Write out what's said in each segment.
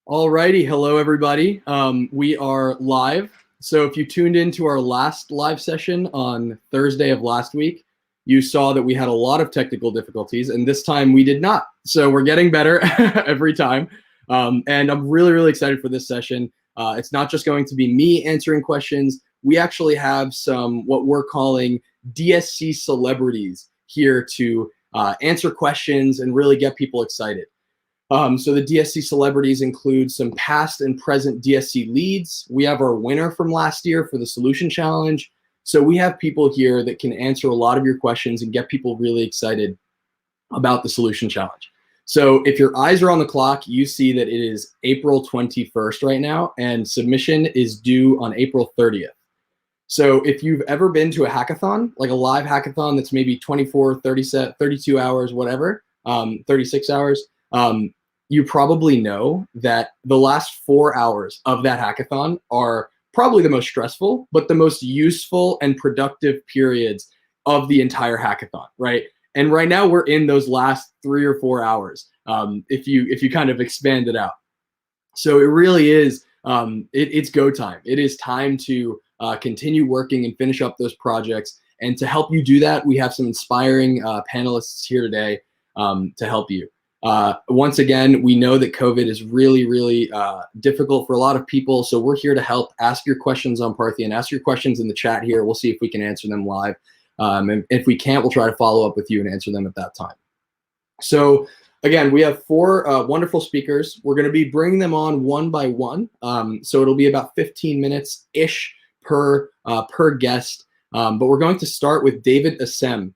Alrighty, hello everybody. We are live. So if you tuned into our last live session on Thursday of last week, you saw that we had a lot of technical difficulties, and this time we did not. So we're getting better every time. And I'm really excited for this session. It's not just going to be me answering questions. We actually have some what we're calling DSC celebrities here to answer questions and really get people excited. So the DSC celebrities include some past and present DSC leads. We have our winner from last year for the solution challenge. So we have people here that can answer a lot of your questions and get people really excited about the solution challenge. So if your eyes are on the clock, you see that it is April 21st right now, and submission is due on April 30th. So if you've ever been to a hackathon, like a live hackathon that's maybe 24, 30, 32 hours, whatever, 36 hours, you probably know that the last 4 hours of that hackathon are probably the most stressful, but the most useful and productive periods of the entire hackathon, right? And right now we're in those last 3 or 4 hours, if you kind of expand it out. So it really is, it's go time. It is time to continue working and finish up those projects. And to help you do that, we have some inspiring panelists here today to help you. Once again, we know that COVID is really difficult for a lot of people, so we're here to help. Ask your questions on Parthian, ask your questions in the chat here. We'll see if we can answer them live. And if we can't, we'll try to follow up with you and answer them at that time. So again, we have 4 wonderful speakers. We're going to be bringing them on one by one. So it'll be about 15 minutes-ish per guest. But we're going to start with David Assem.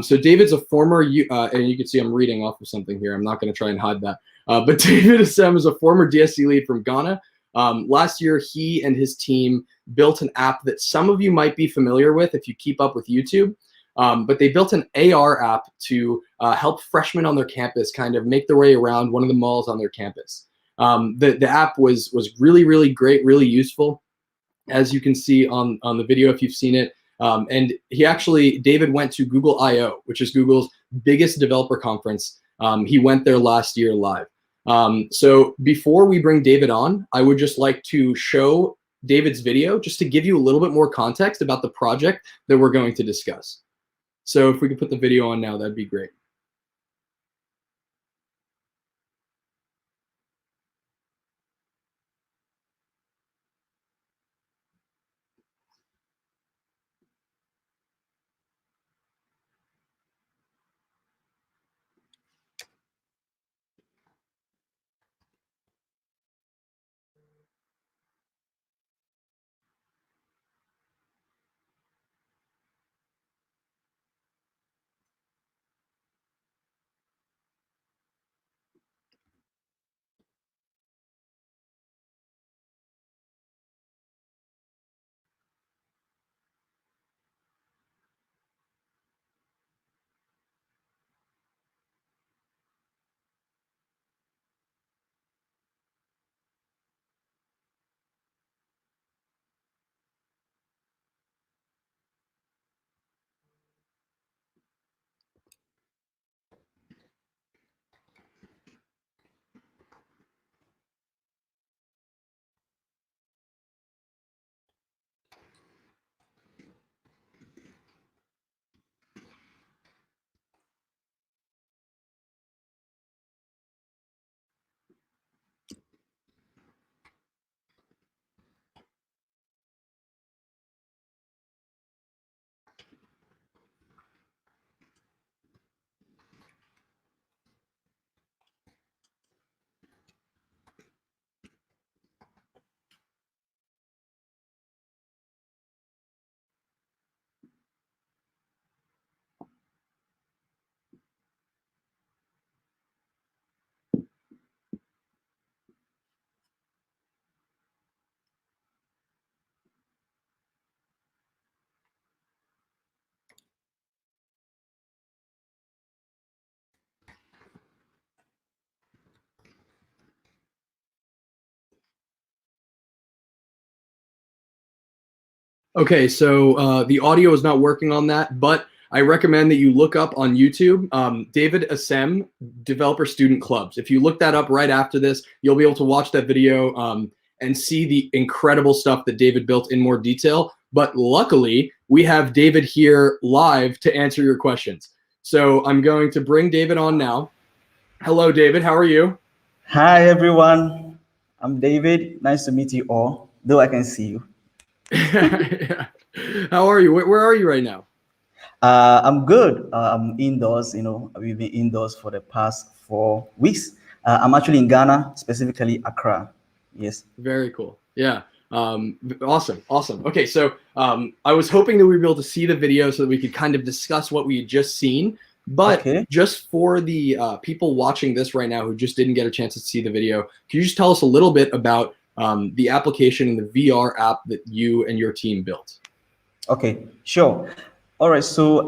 So David's a former, and you can see I'm reading off of something here. I'm not going to try and hide that. But David Assem is a former DSC lead from Ghana. Last year, he and his team built an app that some of you might be familiar with if you keep up with YouTube. But they built an AR app to help freshmen on their campus kind of make their way around one of the malls on their campus. The app was really great, really useful, as you can see on the video if you've seen it. And David went to Google I/O, which is Google's biggest developer conference. He went there last year live. So before we bring David on, I would just like to show David's video just to give you a little bit more context about the project that we're going to discuss. So if we could put the video on now, that'd be great. Okay, so the audio is not working on that, but I recommend that you look up on YouTube, David Assem Developer Student Clubs. If you look that up right after this, you'll be able to watch that video and see the incredible stuff that David built in more detail. But luckily, we have David here live to answer your questions. So I'm going to bring David on now. Hello, David. How are you? Hi, everyone. I'm David. Nice to meet you all, though I can see you. Yeah. How are you? Where are you right now? I'm good. I'm indoors. We've been indoors for the past 4 weeks. I'm actually in Ghana, specifically Accra. Yes. Very cool. Yeah. Awesome. Okay, so I was hoping that we'd be able to see the video so that we could kind of discuss what we had just seen. But Okay. just for the people watching this right now who just didn't get a chance to see the video, can you just tell us a little bit about the application and the VR app that you and your team built? Okay, sure. All right. So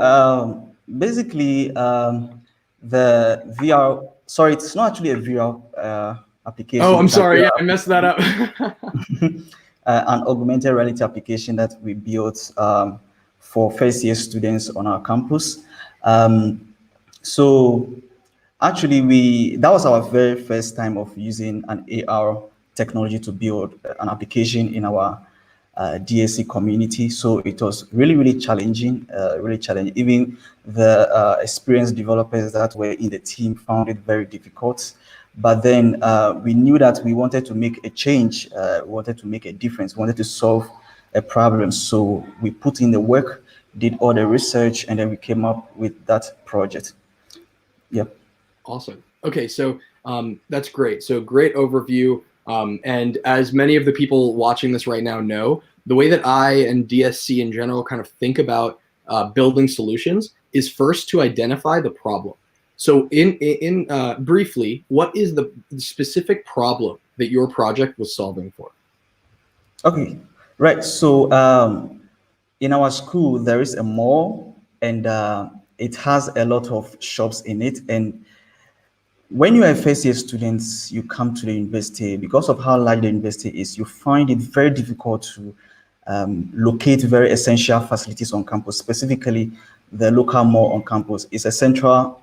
basically, the VR. Sorry, it's not actually a VR application. Oh, I'm It's an sorry. Yeah, AR I messed that up. an augmented reality application that we built for first-year students on our campus. So actually, that was our very first time of using an AR technology to build an application in our DSC community. So it was really challenging, Even the experienced developers that were in the team found it very difficult. But then we knew that we wanted to make a change, we wanted to make a difference, we wanted to solve a problem. So we put in the work, did all the research, and then we came up with that project. Yep. Awesome. Okay, so that's great. So great overview. And as many of the people watching this right now know, the way that I and DSC in general kind of think about building solutions is first to identify the problem. So in briefly, what is the specific problem that your project was solving for? Okay, right. So in our school, there is a mall, and it has a lot of shops in it. And when you are a first year student, you come to the university. Because of how large the university is, you find it very difficult to locate very essential facilities on campus, specifically the local mall on campus. It's a central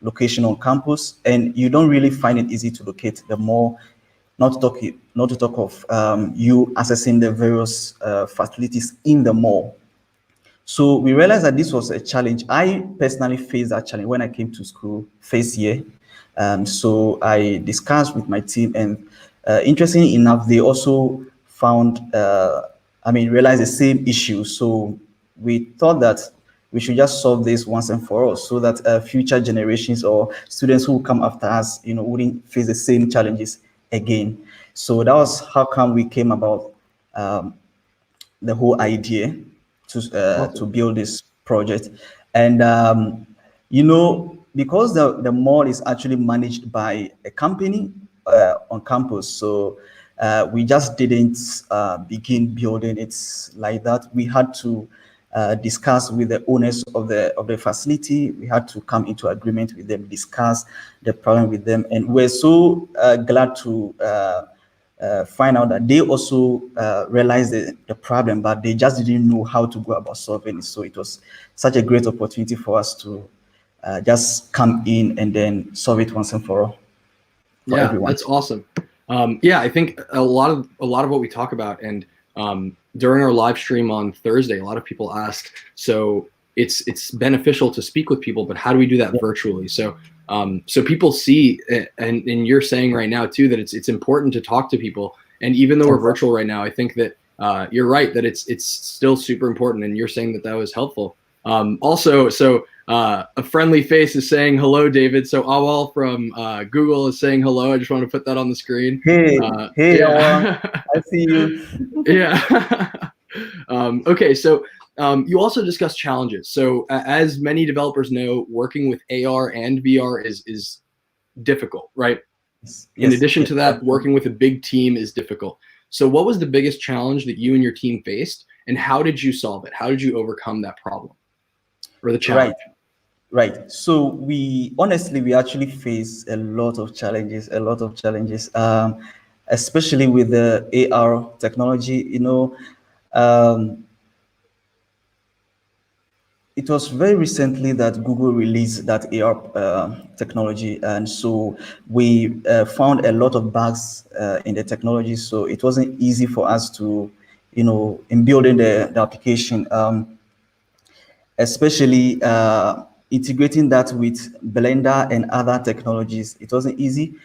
location on campus, and you don't really find it easy to locate the mall, not to talk of you accessing the various facilities in the mall. So we realized that this was a challenge. I personally faced that challenge when I came to school first year. So I discussed with my team, and interestingly enough, they also realized the same issue. So we thought that we should just solve this once and for all, so that future generations or students who come after us, wouldn't face the same challenges again. So that was how come we came about the whole idea to build this project. And because the mall is actually managed by a company on campus, so we just didn't begin building it like that. We had to discuss with the owners of the facility. We had to come into agreement with them, discuss the problem with them, and we're so glad to find out that they also realized the problem, but they just didn't know how to go about solving it. So it was such a great opportunity for us to just come in and then solve it once and for all. Yeah, everyone. That's awesome. Yeah, I think a lot of what we talk about, and during our live stream on Thursday, a lot of people asked, so it's beneficial to speak with people, but how do we do that virtually? So so people see, and you're saying right now too, that it's important to talk to people. And even though we're virtual right now, I think that you're right, that it's still super important. And you're saying that was helpful. Also, so a friendly face is saying hello, David. So Awal from Google is saying hello. I just want to put that on the screen. Hey, yeah. I see you. Yeah. Okay, so you also discussed challenges. So as many developers know, working with AR and VR is difficult, right? Yes, in addition to that, working with a big team is difficult. So what was the biggest challenge that you and your team faced, and how did you solve it? How did you overcome that problem or the challenge? Right. So we actually face a lot of challenges, especially with the AR technology. it was very recently that Google released that AR technology, and so we found a lot of bugs in the technology. So it wasn't easy for us to, in building the application, especially integrating that with Blender and other technologies. It wasn't easy.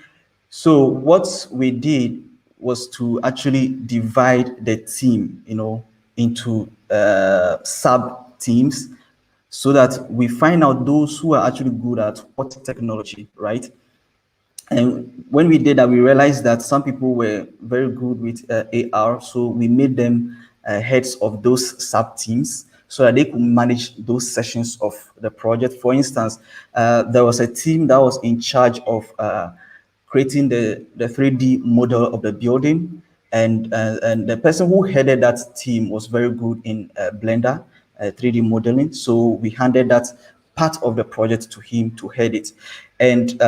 So what we did was to actually divide the team, into sub teams, so that we find out those who are actually good at what technology, right? And when we did that, we realized that some people were very good with AR, so we made them heads of those sub teams so that they could manage those sessions of the project. For instance, there was a team that was in charge of creating the 3D model of the building, and the person who headed that team was very good in Blender 3D modeling. So we handed that part of the project to him to head it, and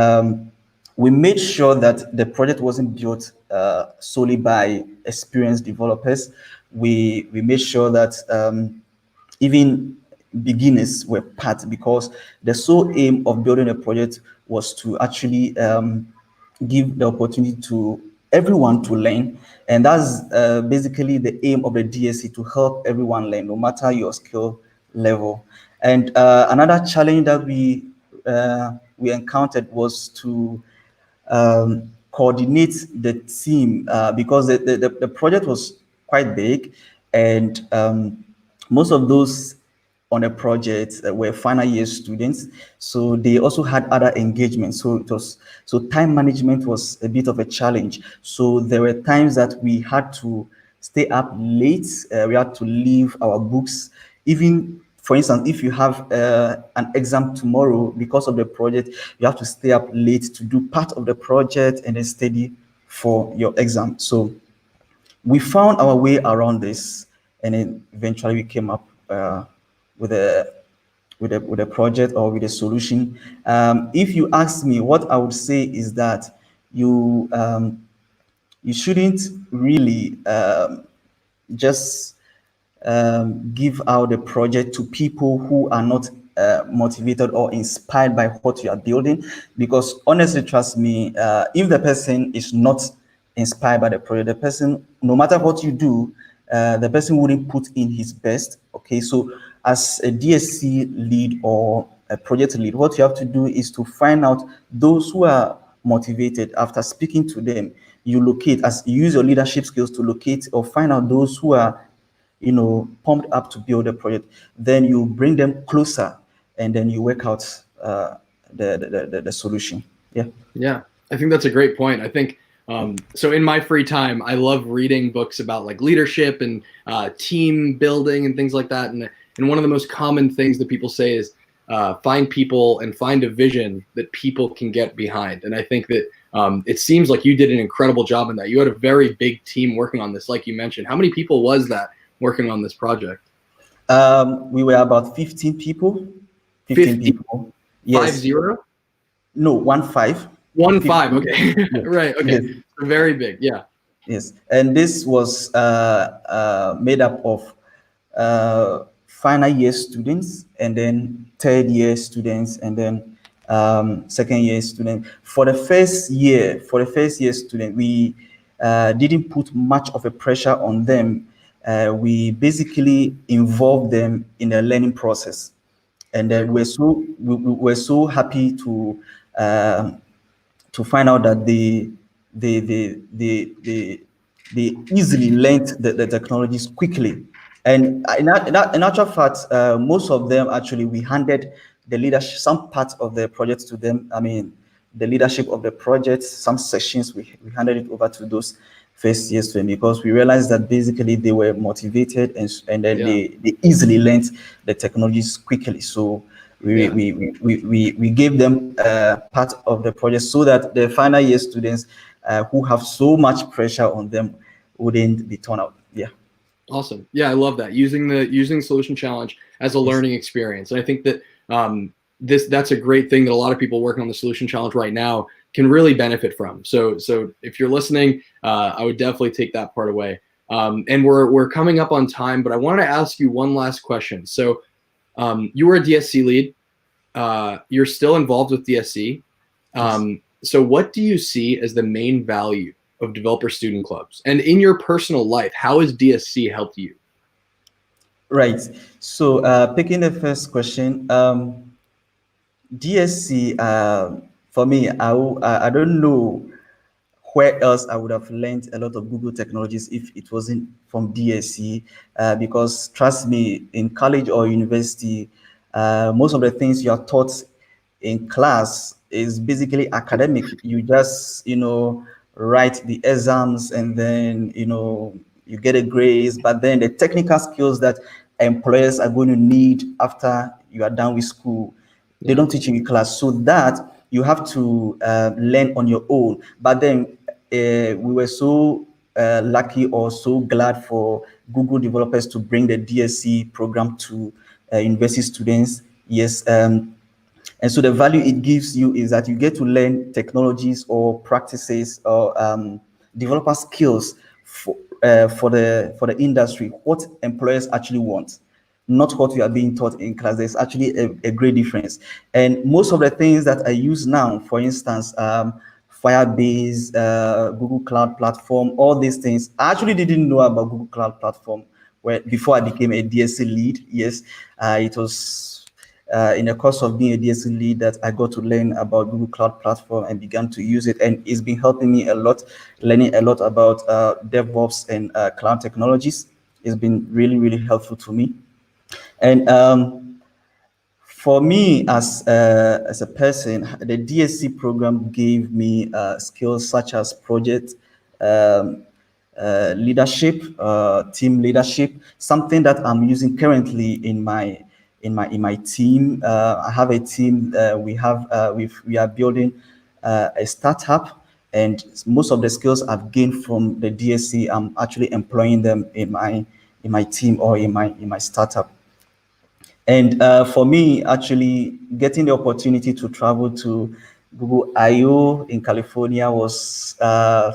we made sure that the project wasn't built solely by experienced developers. We made sure that even beginners were part, because the sole aim of building a project was to actually give the opportunity to everyone to learn. And that's basically the aim of the DSC, to help everyone learn, no matter your skill level. And another challenge that we encountered was to coordinate the team, because the project was quite big, and most of those on a project were final year students, so they also had other engagements. So time management was a bit of a challenge. So there were times that we had to stay up late. We had to leave our books, even for instance, if you have an exam tomorrow, because of the project, you have to stay up late to do part of the project and then study for your exam. So we found our way around this, and then eventually we came up with a project, or with a solution. If you ask me, what I would say is that you shouldn't really just give out the project to people who are not motivated or inspired by what you are building, because honestly, trust me, if the person is not inspired by the project, the person, no matter what you do, the person wouldn't put in his best. Okay, so as a DSC lead or a project lead, what you have to do is to find out those who are motivated. After speaking to them, you locate, as you use your leadership skills to locate or find out those who are pumped up to build a project. Then you bring them closer, and then you work out the solution. Yeah, I think that's a great point. I think so in my free time, I love reading books about like leadership and team building and things like that. And one of the most common things that people say is find people and find a vision that people can get behind. And I think that it seems like you did an incredible job in that. You had a very big team working on this, like you mentioned. How many people was that working on this project? We were about 15 people. 15 people. Yes. 50? No, 15. 15. Okay. Right. Okay. Yes. So very big. Yeah. Yes. And this was made up of final year students, and then third year students, and then second year student. For the first year student, we didn't put much of a pressure on them. We basically involved them in the learning process, and we're so happy to find out that they easily learned the technologies quickly. And in actual fact, most of them, actually, we handed the leadership, some part of the project to them. I mean, the leadership of the project, some sessions, we handed it over to those first year students, because we realized that basically they were motivated, and then they easily learned the technologies quickly. So we gave them part of the project, so that the final year students who have so much pressure on them wouldn't be torn out. Yeah. Awesome. Yeah, I love that. Using Solution Challenge as a learning experience. And I think that that's a great thing that a lot of people working on the Solution Challenge right now can really benefit from. So if you're listening, I would definitely take that part away. And we're coming up on time, but I wanted to ask you one last question. So You were a DSC lead. You're still involved with DSC. So what do you see as the main value of developer student clubs? And in your personal life, how has DSC helped you? Right. So picking the first question, DSC, for me, I don't know where else I would have learned a lot of Google technologies if it wasn't from DSC, because trust me, in college or university, most of the things you are taught in class is basically academic. You just, write the exams and then, you get a grades, but then the technical skills that employers are going to need after you are done with school, they don't teach you in class. So that you have to learn on your own. But then we were so lucky or so glad for Google developers to bring the DSC program to university students. Yes. And so the value it gives you is that you get to learn technologies or practices or developer skills for the industry, what employers actually want, not what you are being taught in class. There's actually a great difference. And most of the things that I use now, for instance, Firebase, Google Cloud Platform, all these things, I actually didn't know about Google Cloud Platform before I became a DSC lead. Yes, it was in the course of being a DSC lead that I got to learn about Google Cloud Platform and began to use it. And it's been helping me a lot, learning a lot about DevOps and cloud technologies. It's been really, really helpful to me. And for me, as a person, the DSC program gave me skills such as project leadership, team leadership, something that I'm using currently in my team. I have a team. We are building a startup, and most of the skills I've gained from the DSC, I'm actually employing them in my team or in my startup. And for me, actually getting the opportunity to travel to Google I/O in California was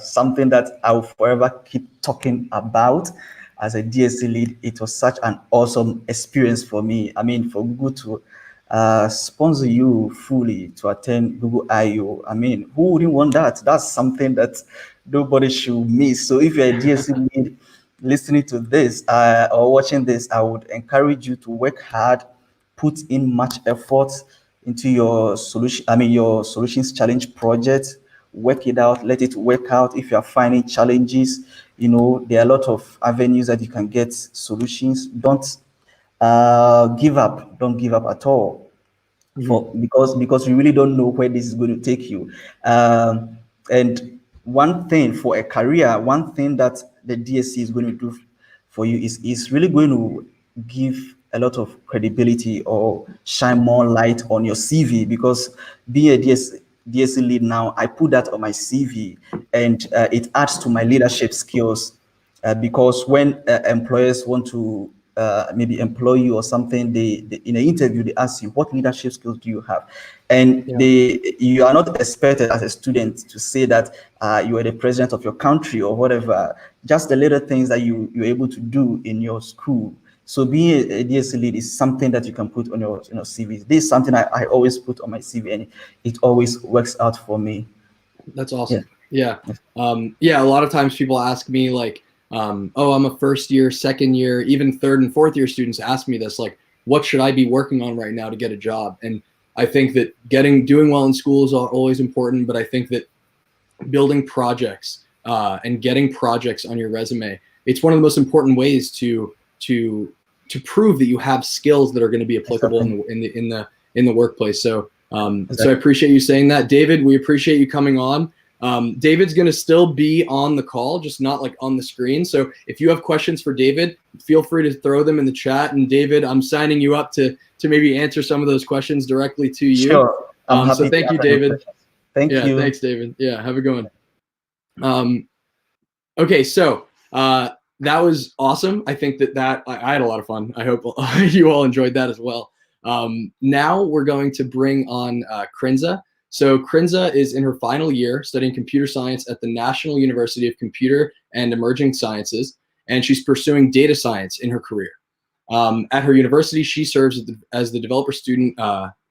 something that I will forever keep talking about. As a DSC lead, it was such an awesome experience for me. I mean, for Google to sponsor you fully to attend Google I/O, I mean, who wouldn't want that? That's something that nobody should miss. So if you're a DSC lead, listening to this or watching this, I would encourage you to work hard, put in much effort into your solution. I mean, your solutions challenge project, work it out, let it work out. If you are finding challenges, there are a lot of avenues that you can get solutions. Don't give up. Don't give up at all. Because you really don't know where this is going to take you. And one thing for a career, one thing that the DSC is going to do for you is really going to give a lot of credibility or shine more light on your CV, because being a DSC lead now, I put that on my CV, and it adds to my leadership skills, because when employers want to maybe employ you or something, they in an interview they ask you, what leadership skills do you have? And you are not expected as a student to say that you are the president of your country or whatever. Just the little things that you're able to do in your school. So being a DSC lead is something that you can put on your CV. This is something I always put on my CV, and it always works out for me. That's awesome. Yeah. A lot of times people ask me like, oh, I'm a first year, second year, even third and fourth year students ask me this, like, what should I be working on right now to get a job? And I think that doing well in school is always important, but I think that building projects and getting projects on your resume, it's one of the most important ways to prove that you have skills that are going to be applicable in the workplace. So so I appreciate you saying that, David. We appreciate you coming on. David's going to still be on the call, just not like on the screen. So if you have questions for David, feel free to throw them in the chat. And David, I'm signing you up to maybe answer some of those questions directly to you. Sure. So thank you, David. Thank you. Thanks, David. Yeah, have a good one. Okay, so that was awesome. I think that I had a lot of fun. I hope you all enjoyed that as well. Now we're going to bring on Krenz. So Krenz is in her final year studying computer science at the National University of Computer and Emerging Sciences, and she's pursuing data science in her career. At her university, she serves as the developer student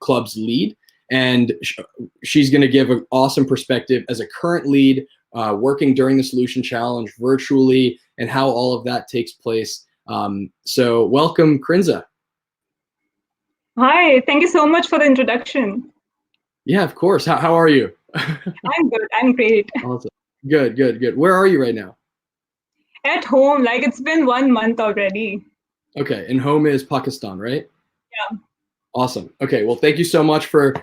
club's lead, and she's going to give an awesome perspective as a current lead working during the Solution Challenge virtually and how all of that takes place. So welcome, Krenz. Hi, thank you so much for the introduction. Yeah, of course. How are you? I'm good. I'm great. Awesome. Good. Where are you right now? At home, like it's been 1 month already. Okay, and home is Pakistan, right? Yeah. Awesome. Okay, well, thank you so much for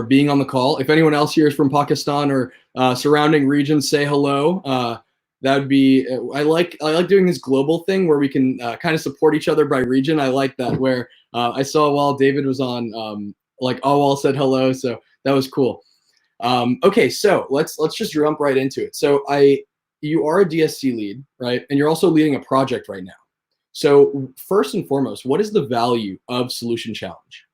being on the call. If anyone else here is from Pakistan or surrounding regions, say hello. That would be. I like doing this global thing where we can kind of support each other by region. I like that. Where I saw while David was on, like all said hello, so that was cool. Okay, so let's just jump right into it. So you are a DSC lead, right? And you're also leading a project right now. So first and foremost, what is the value of Solution Challenge?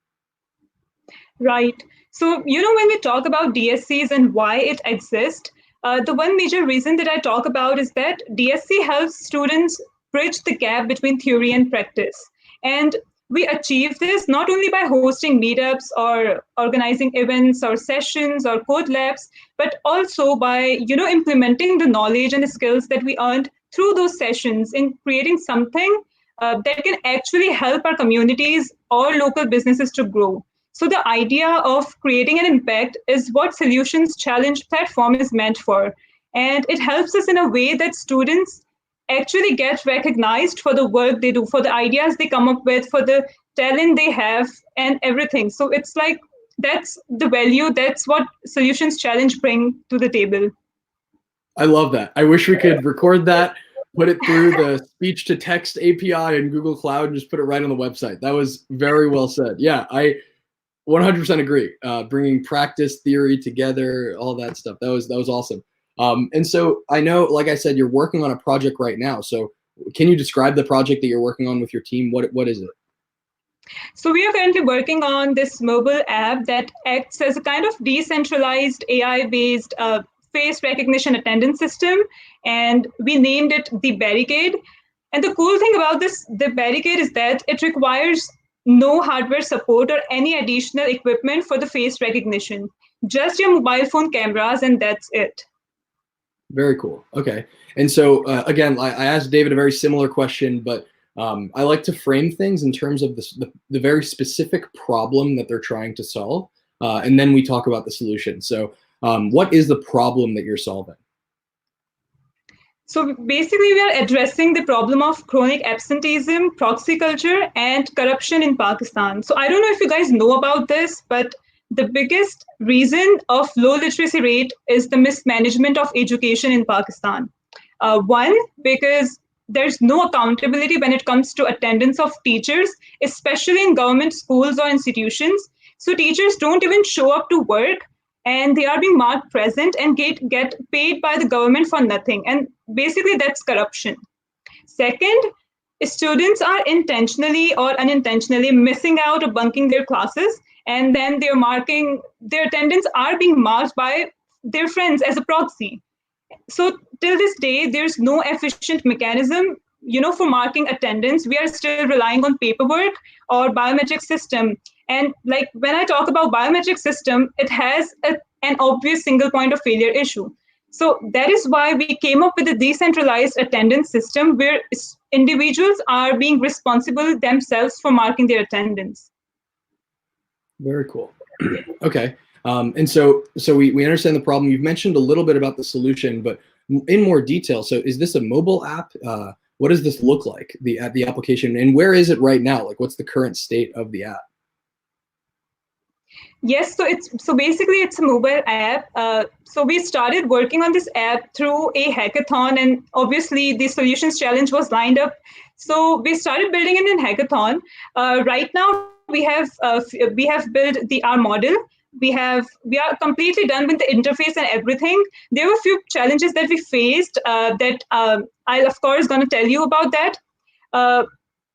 Right. So, when we talk about DSCs and why it exists, the one major reason that I talk about is that DSC helps students bridge the gap between theory and practice. And we achieve this not only by hosting meetups or organizing events or sessions or code labs, but also by, implementing the knowledge and the skills that we earned through those sessions in creating something that can actually help our communities or local businesses to grow. So the idea of creating an impact is what Solutions Challenge platform is meant for. And it helps us in a way that students actually get recognized for the work they do, for the ideas they come up with, for the talent they have and everything. So it's like, that's the value, that's what Solutions Challenge bring to the table. I love that. I wish we could record that, put it through the speech to text API in Google Cloud and just put it right on the website. That was very well said. Yeah, I 100% agree. Bringing practice, theory together, all that stuff. That was awesome. And so I know, like I said, you're working on a project right now. So can you describe the project that you're working on with your team? What is it? So we are currently working on this mobile app that acts as a kind of decentralized AI-based face recognition attendance system. And we named it the Barricade. And the cool thing about the Barricade is that it requires no hardware support or any additional equipment for the face recognition, just your mobile phone cameras, and that's it. Very cool. Okay. And so again, I asked David a very similar question, but I like to frame things in terms of the very specific problem that they're trying to solve. And then we talk about the solution. So what is the problem that you're solving? So basically, we are addressing the problem of chronic absenteeism, proxy culture, and corruption in Pakistan. So I don't know if you guys know about this, but the biggest reason of low literacy rate is the mismanagement of education in Pakistan. One, because there's no accountability when it comes to attendance of teachers, especially in government schools or institutions. So teachers don't even show up to work, and they are being marked present and get paid by the government for nothing. And basically, that's corruption. Second, students are intentionally or unintentionally missing out or bunking their classes, and then their attendance are being marked by their friends as a proxy. So till this day, there's no efficient mechanism, for marking attendance. We are still relying on paperwork or biometric system. And like when I talk about biometric system, it has an obvious single point of failure issue. So that is why we came up with a decentralized attendance system where individuals are being responsible themselves for marking their attendance. Very cool. Okay. And so we understand the problem. You've mentioned a little bit about the solution, but in more detail. So is this a mobile app? What does this look like, the application, and where is it right now? Like, what's the current state of the app? Yes, so basically it's a mobile app. So we started working on this app through a hackathon, and obviously the Solutions Challenge was lined up. So we started building it in hackathon. Right now we have built our model. We are completely done with the interface and everything. There were a few challenges that we faced that I'll of course gonna tell you about that.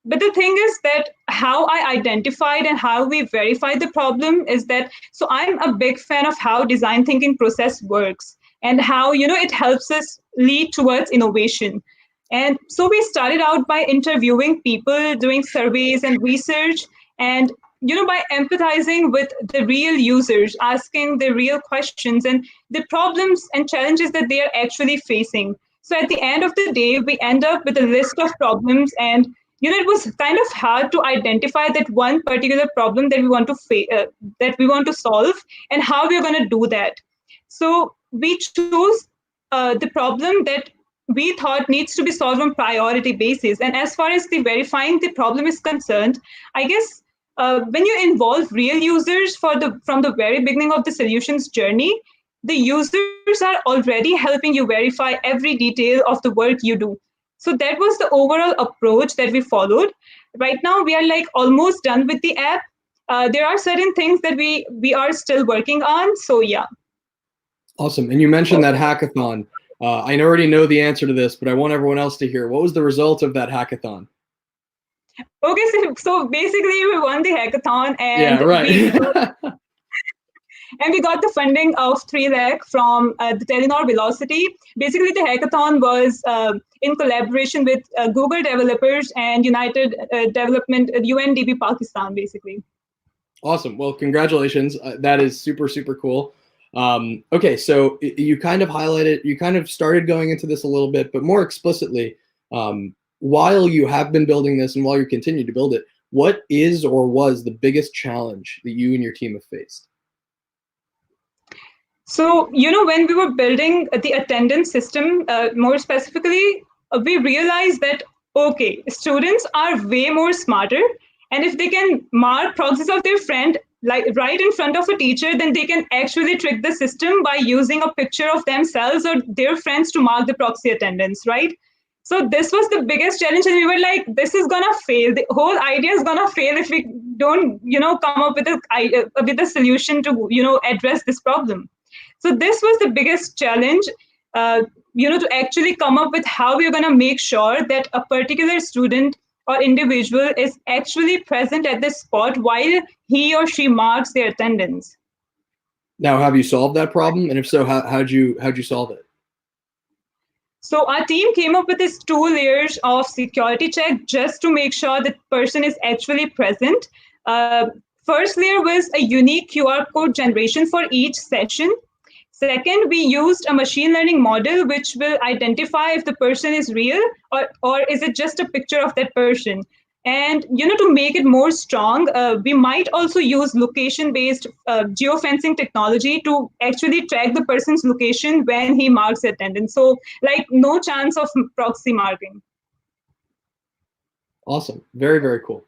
But the thing is that how I identified and how we verified the problem is that, so I'm a big fan of how design thinking process works and how, it helps us lead towards innovation. And so we started out by interviewing people, doing surveys and research, and by empathizing with the real users, asking the real questions and the problems and challenges that they are actually facing. So at the end of the day, we end up with a list of problems, and it was kind of hard to identify that one particular problem that we want to that we want to solve, and how we're going to do that. So we chose the problem that we thought needs to be solved on priority basis. And as far as the verifying the problem is concerned, I guess when you involve real users from the very beginning of the solutions journey, the users are already helping you verify every detail of the work you do. So that was the overall approach that we followed. Right now, we are like almost done with the app. There are certain things that we are still working on. So yeah. Awesome. And you mentioned that hackathon. I already know the answer to this, but I want everyone else to hear. What was the result of that hackathon? Okay, so basically we won the hackathon, and yeah, right. and we got the funding of 3 lakh from the Telenor Velocity. Basically, the hackathon was in collaboration with Google developers and United Development, UNDP Pakistan, basically. Awesome. Well, congratulations. That is super, super cool. Okay, so you kind of highlighted, you kind of started going into this a little bit, but more explicitly, while you have been building this and while you continue to build it, what is or was the biggest challenge that you and your team have faced? So, when we were building the attendance system, more specifically, we realized that, okay, students are way more smarter. And if they can mark proxies of their friend like right in front of a teacher, then they can actually trick the system by using a picture of themselves or their friends to mark the proxy attendance, right? So this was the biggest challenge, and we were like, this is gonna fail. The whole idea is gonna fail if we don't, come up with a solution to, address this problem. So this was the biggest challenge, to actually come up with how we're gonna make sure that a particular student or individual is actually present at the spot while he or she marks their attendance. Now, have you solved that problem? And if so, how'd you solve it? So our team came up with this 2 layers of security check just to make sure that person is actually present. First layer was a unique QR code generation for each session. Second, we used a machine learning model which will identify if the person is real or is it just a picture of that person. And to make it more strong, we might also use location-based geofencing technology to actually track the person's location when he marks attendance. So, like, no chance of proxy marking. Awesome. Very, very cool.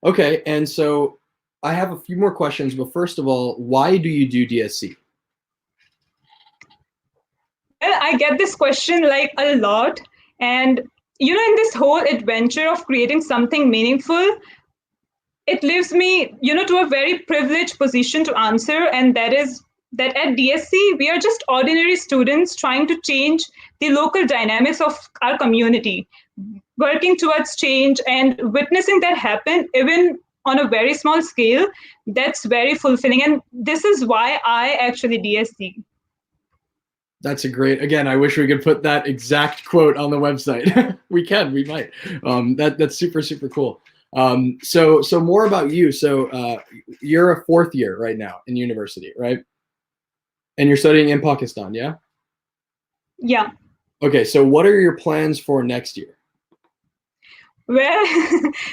Okay, and so I have a few more questions, but first of all, why do you do DSC? Well, I get this question like a lot, and in this whole adventure of creating something meaningful, it leaves me, to a very privileged position to answer, and that is that at DSC, we are just ordinary students trying to change the local dynamics of our community, working towards change and witnessing that happen, even on a very small scale. That's very fulfilling, and this is why I actually DSC. That's a great, again, I wish we could put that exact quote on the website. we might. That's super, super cool. So more about you. So you're a 4th year right now in university, right? And you're studying in Pakistan, yeah? Yeah. Okay, so what are your plans for next year? Well,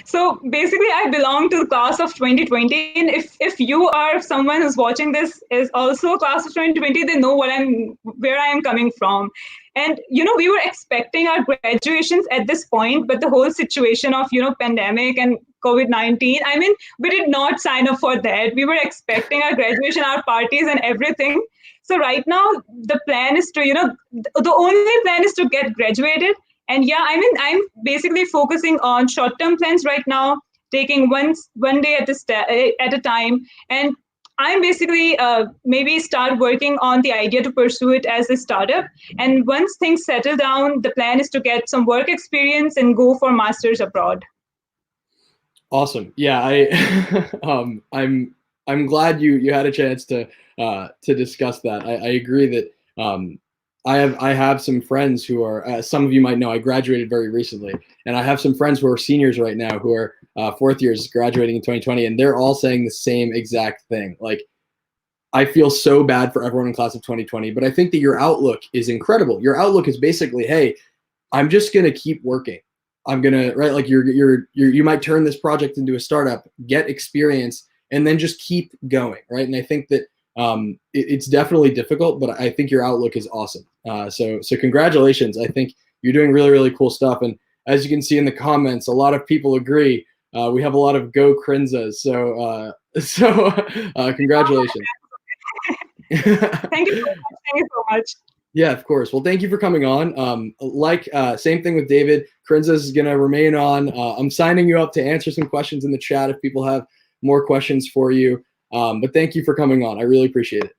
so basically, I belong to the class of 2020, and if you are someone who's watching this is also a class of 2020, they know where I am coming from. And we were expecting our graduations at this point, but the whole situation of pandemic and COVID-19, I mean, we did not sign up for that. We were expecting our graduation, our parties, and everything. So right now, the plan is to the only plan is to get graduated. And yeah, I mean, I'm basically focusing on short-term plans right now, taking one day at a time. And I'm basically maybe start working on the idea to pursue it as a startup. And once things settle down, the plan is to get some work experience and go for masters abroad. Awesome. Yeah, I'm glad you had a chance to discuss that. I agree that I have some friends who are some of you might know I graduated very recently, and I have some friends who are seniors right now who are fourth years graduating in 2020, and they're all saying the same exact thing. Like, I feel so bad for everyone in class of 2020, but I think that your outlook is incredible. Your outlook is basically, hey, I'm just gonna keep working. I'm gonna right like you might turn this project into a startup, get experience, and then just keep going, right? And I think that it's definitely difficult, but I think your outlook is awesome. So congratulations. I think you're doing really, really cool stuff. And as you can see in the comments, a lot of people agree. We have a lot of go Krenzas. So congratulations. Thank you so much. Thank you so much. Yeah, of course. Well, thank you for coming on. Same thing with David. Krenz is going to remain on. I'm signing you up to answer some questions in the chat if people have more questions for you. But thank you for coming on. I really appreciate it.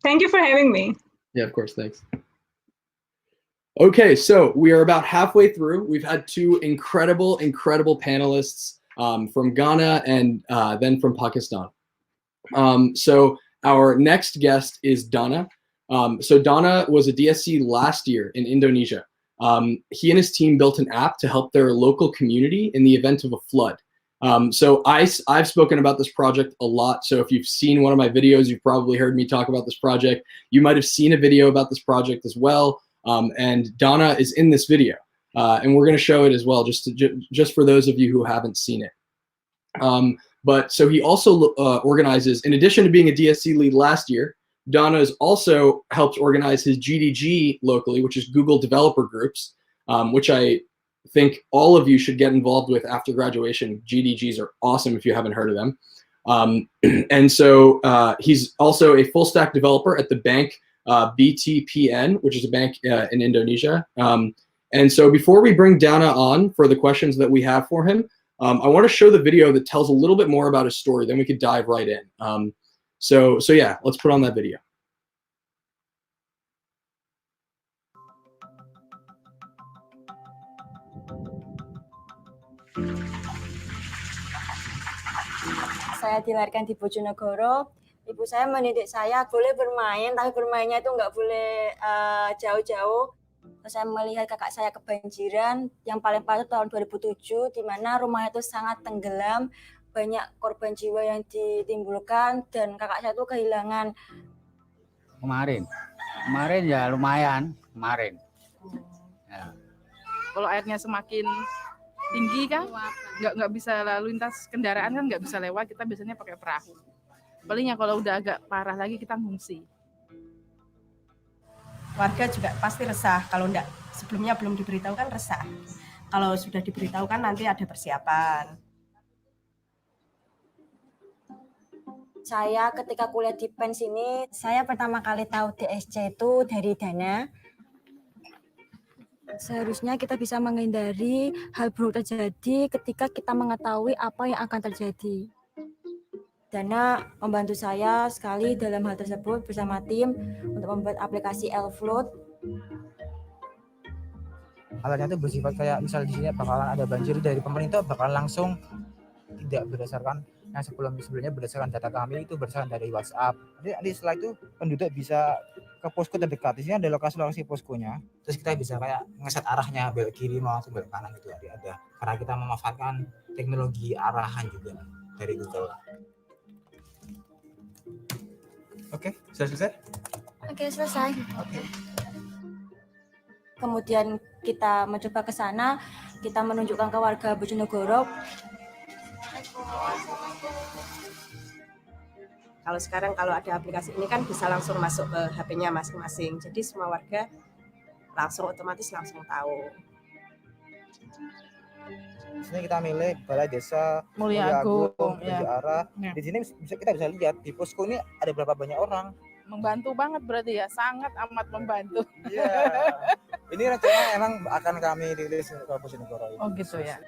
Thank you for having me. Yeah, of course. Thanks. Okay, so we are about halfway through. We've had two incredible panelists from Ghana and then from Pakistan. So our next guest is Donna. So Donna was a DSC last year in Indonesia. He and his team built an app to help their local community in the event of a flood. So I've spoken about this project a lot. So if you've seen one of my videos, you've probably heard me talk about this project. You might have seen a video about this project as well. And Donna is in this video. And we're going to show it as well, just for those of you who haven't seen it. But so he also organizes, in addition to being a DSC lead last year, Donna has also helped organize his GDG locally, which is Google Developer Groups, which I think all of you should get involved with after graduation. GDGs are awesome if you haven't heard of them. And so he's also a full stack developer at the bank BTPN, which is a bank in Indonesia. And so before we bring Donna on for the questions that we have for him, I want to show the video that tells a little bit more about his story. Then we could dive right in. So yeah, let's put on that video. Saya dilahirkan di Bojonegoro. Ibu saya mendidik saya boleh bermain, tapi bermainnya itu nggak boleh jauh-jauh. Saya melihat kakak saya kebanjiran, yang paling parah tahun 2007, di mana rumahnya itu sangat tenggelam, banyak korban jiwa yang ditimbulkan, dan kakak saya itu kehilangan. Kemarin ya lumayan, kemarin. Ya. Kalau airnya semakin tinggi kan, nggak bisa lalu lintas kendaraan kan nggak bisa lewat, kita biasanya pakai perahu. Palingnya kalau udah agak parah lagi kita ngungsi. Warga juga pasti resah, kalau enggak sebelumnya belum diberitahu kan resah. Kalau sudah diberitahu kan nanti ada persiapan. Saya ketika kuliah di PENS ini, saya pertama kali tahu DSC itu dari Donna. Seharusnya kita bisa menghindari hal buruk terjadi ketika kita mengetahui apa yang akan terjadi. Donna membantu saya sekali dalam hal tersebut bersama tim untuk membuat aplikasi Elfloat. Alatnya itu bersifat kayak misal di sini bakalan ada banjir dari pemerintah, bakalan langsung tidak berdasarkan yang sebelumnya berdasarkan data kami, itu berdasarkan dari WhatsApp. Jadi setelah itu penduduk bisa ke posko terdekat. Di sini ada lokasi poskonya. Terus kita bisa kayak ngeset arahnya belok kiri maupun belok kanan itu ada. Karena kita memanfaatkan teknologi arahan juga dari Google. Oke, sudah selesai? Oke, selesai. Oke. Kemudian kita mencoba ke sana, kita menunjukkan ke warga Bojonegoro. Kalau sekarang kalau ada aplikasi ini kan bisa langsung masuk ke HP-nya masing-masing. Jadi semua warga langsung otomatis langsung tahu. Di sini kita milih Balai Desa Mulia Agung, tujuh arah. Ya. Di sini kita bisa lihat di posko ini ada berapa banyak orang. Membantu banget berarti ya, sangat amat membantu. Iya. Ini rencana emang akan kami rilis ke Bojonegoro. Oh gitu ya.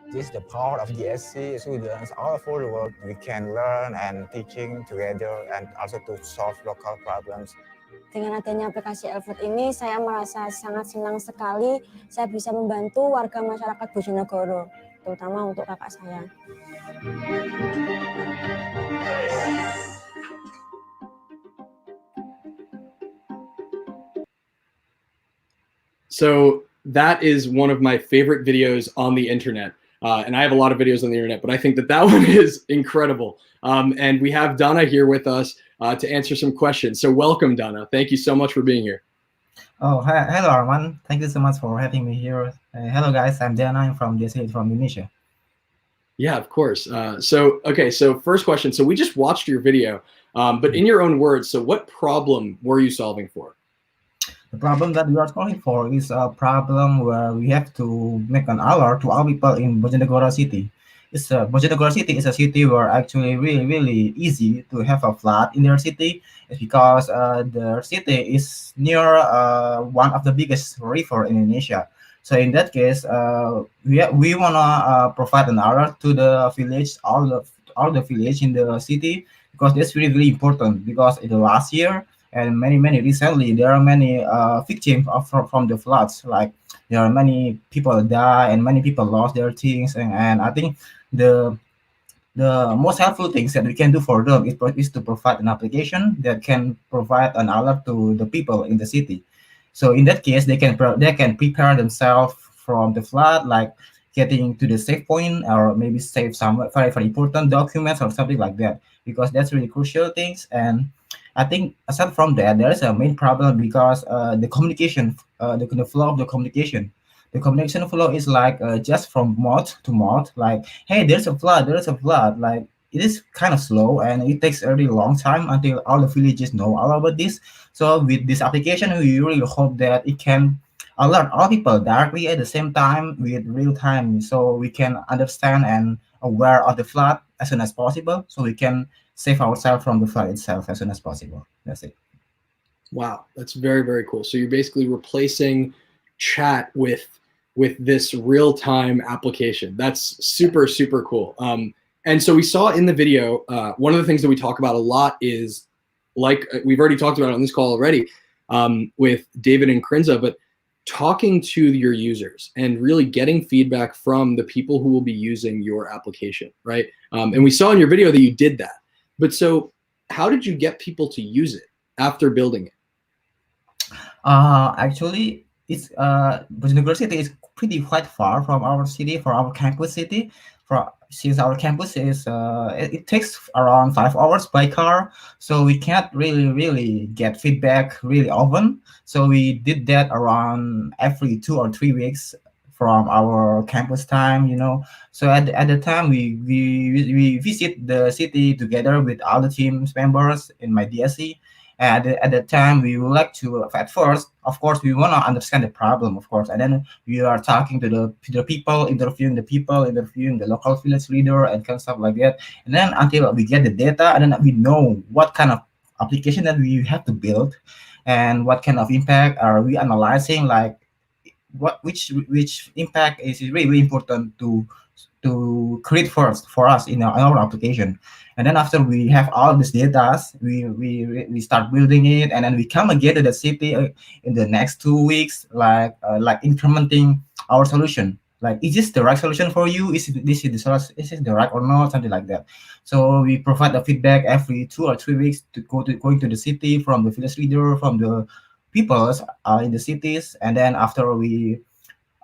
This is the power of DSC students all over the world. We can learn and teaching together and also to solve local problems. Dengan adanya aplikasi Elfloat ini, saya merasa sangat senang sekali saya bisa membantu warga masyarakat Bojonegoro, terutama untuk kakak saya. So that is one of my favorite videos on the internet. And I have a lot of videos on the internet, but I think that that one is incredible. And we have Donna here with us to answer some questions. So welcome, Donna. Thank you so much for being here. Oh, hi, hello, Arman. Thank you so much for having me here. Hello, guys. I'm Donna. I'm from DSC, from Indonesia. Yeah, of course. So first question. So we just watched your video, but in your own words, so what problem were you solving for? The problem that we are solving for is a problem where we have to make an alert to all people in Bojonegoro city. Bojonegoro city is a city where actually really easy to have a flood in their city. It's because the city is near one of the biggest river in Indonesia. So in that case, we wanna provide an alert to the village, all the village in the city, because that's really important. Because in the last year and many recently, there are many victims from the floods. Like there are many people die and many people lost their things, and I think the most helpful things that we can do for them is to provide an application that can provide an alert to the people in the city. So in that case, they can prepare themselves from the flood, like getting to the safe point, or maybe save some very important documents or something like that, because that's really crucial things. And I think aside from that, there is a main problem because the communication, the flow of the communication. The communication flow is like just from mouth to mouth, like, hey, there's a flood. Like it is kind of slow and it takes a really long time until all the villages know all about this. So with this application, we really hope that it can alert all people directly at the same time with real time, so we can understand and aware of the flood as soon as possible, so we can save ourselves from the flood itself as soon as possible. That's it. Wow, that's very cool. So you're basically replacing chat with this real-time application. That's super cool. And so we saw in the video, one of the things that we talk about a lot is, like we've already talked about on this call already, with David and Krenz, but talking to your users and really getting feedback from the people who will be using your application, right? And we saw in your video that you did that. But so how did you get people to use it after building it? Actually, it's Bojonegoro city is quite far from our city, from our campus city. Since our campus is it takes around 5 hours by car, so we can't really get feedback really often. So we did that around every 2 or 3 weeks from our campus time, you know. So at the time we visit the city together with all the teams members in my DSC. At the time, we would like to, at first, of course, we want to understand the problem, of course, and then we are talking to the people, interviewing the local village leader and kind of stuff like that. And then until we get the data, and then we know what kind of application that we have to build, and what kind of impact are we analyzing, like which impact is really important to create first for us in our application. And then after we have all this data, we start building it, and then we come again to the city in the next 2 weeks, like incrementing our solution. Like, is this the right solution for you? Is this the right or not? Something like that. So we provide the feedback every 2 or 3 weeks to going to the city, from the village leader, from the people in the cities, and then after we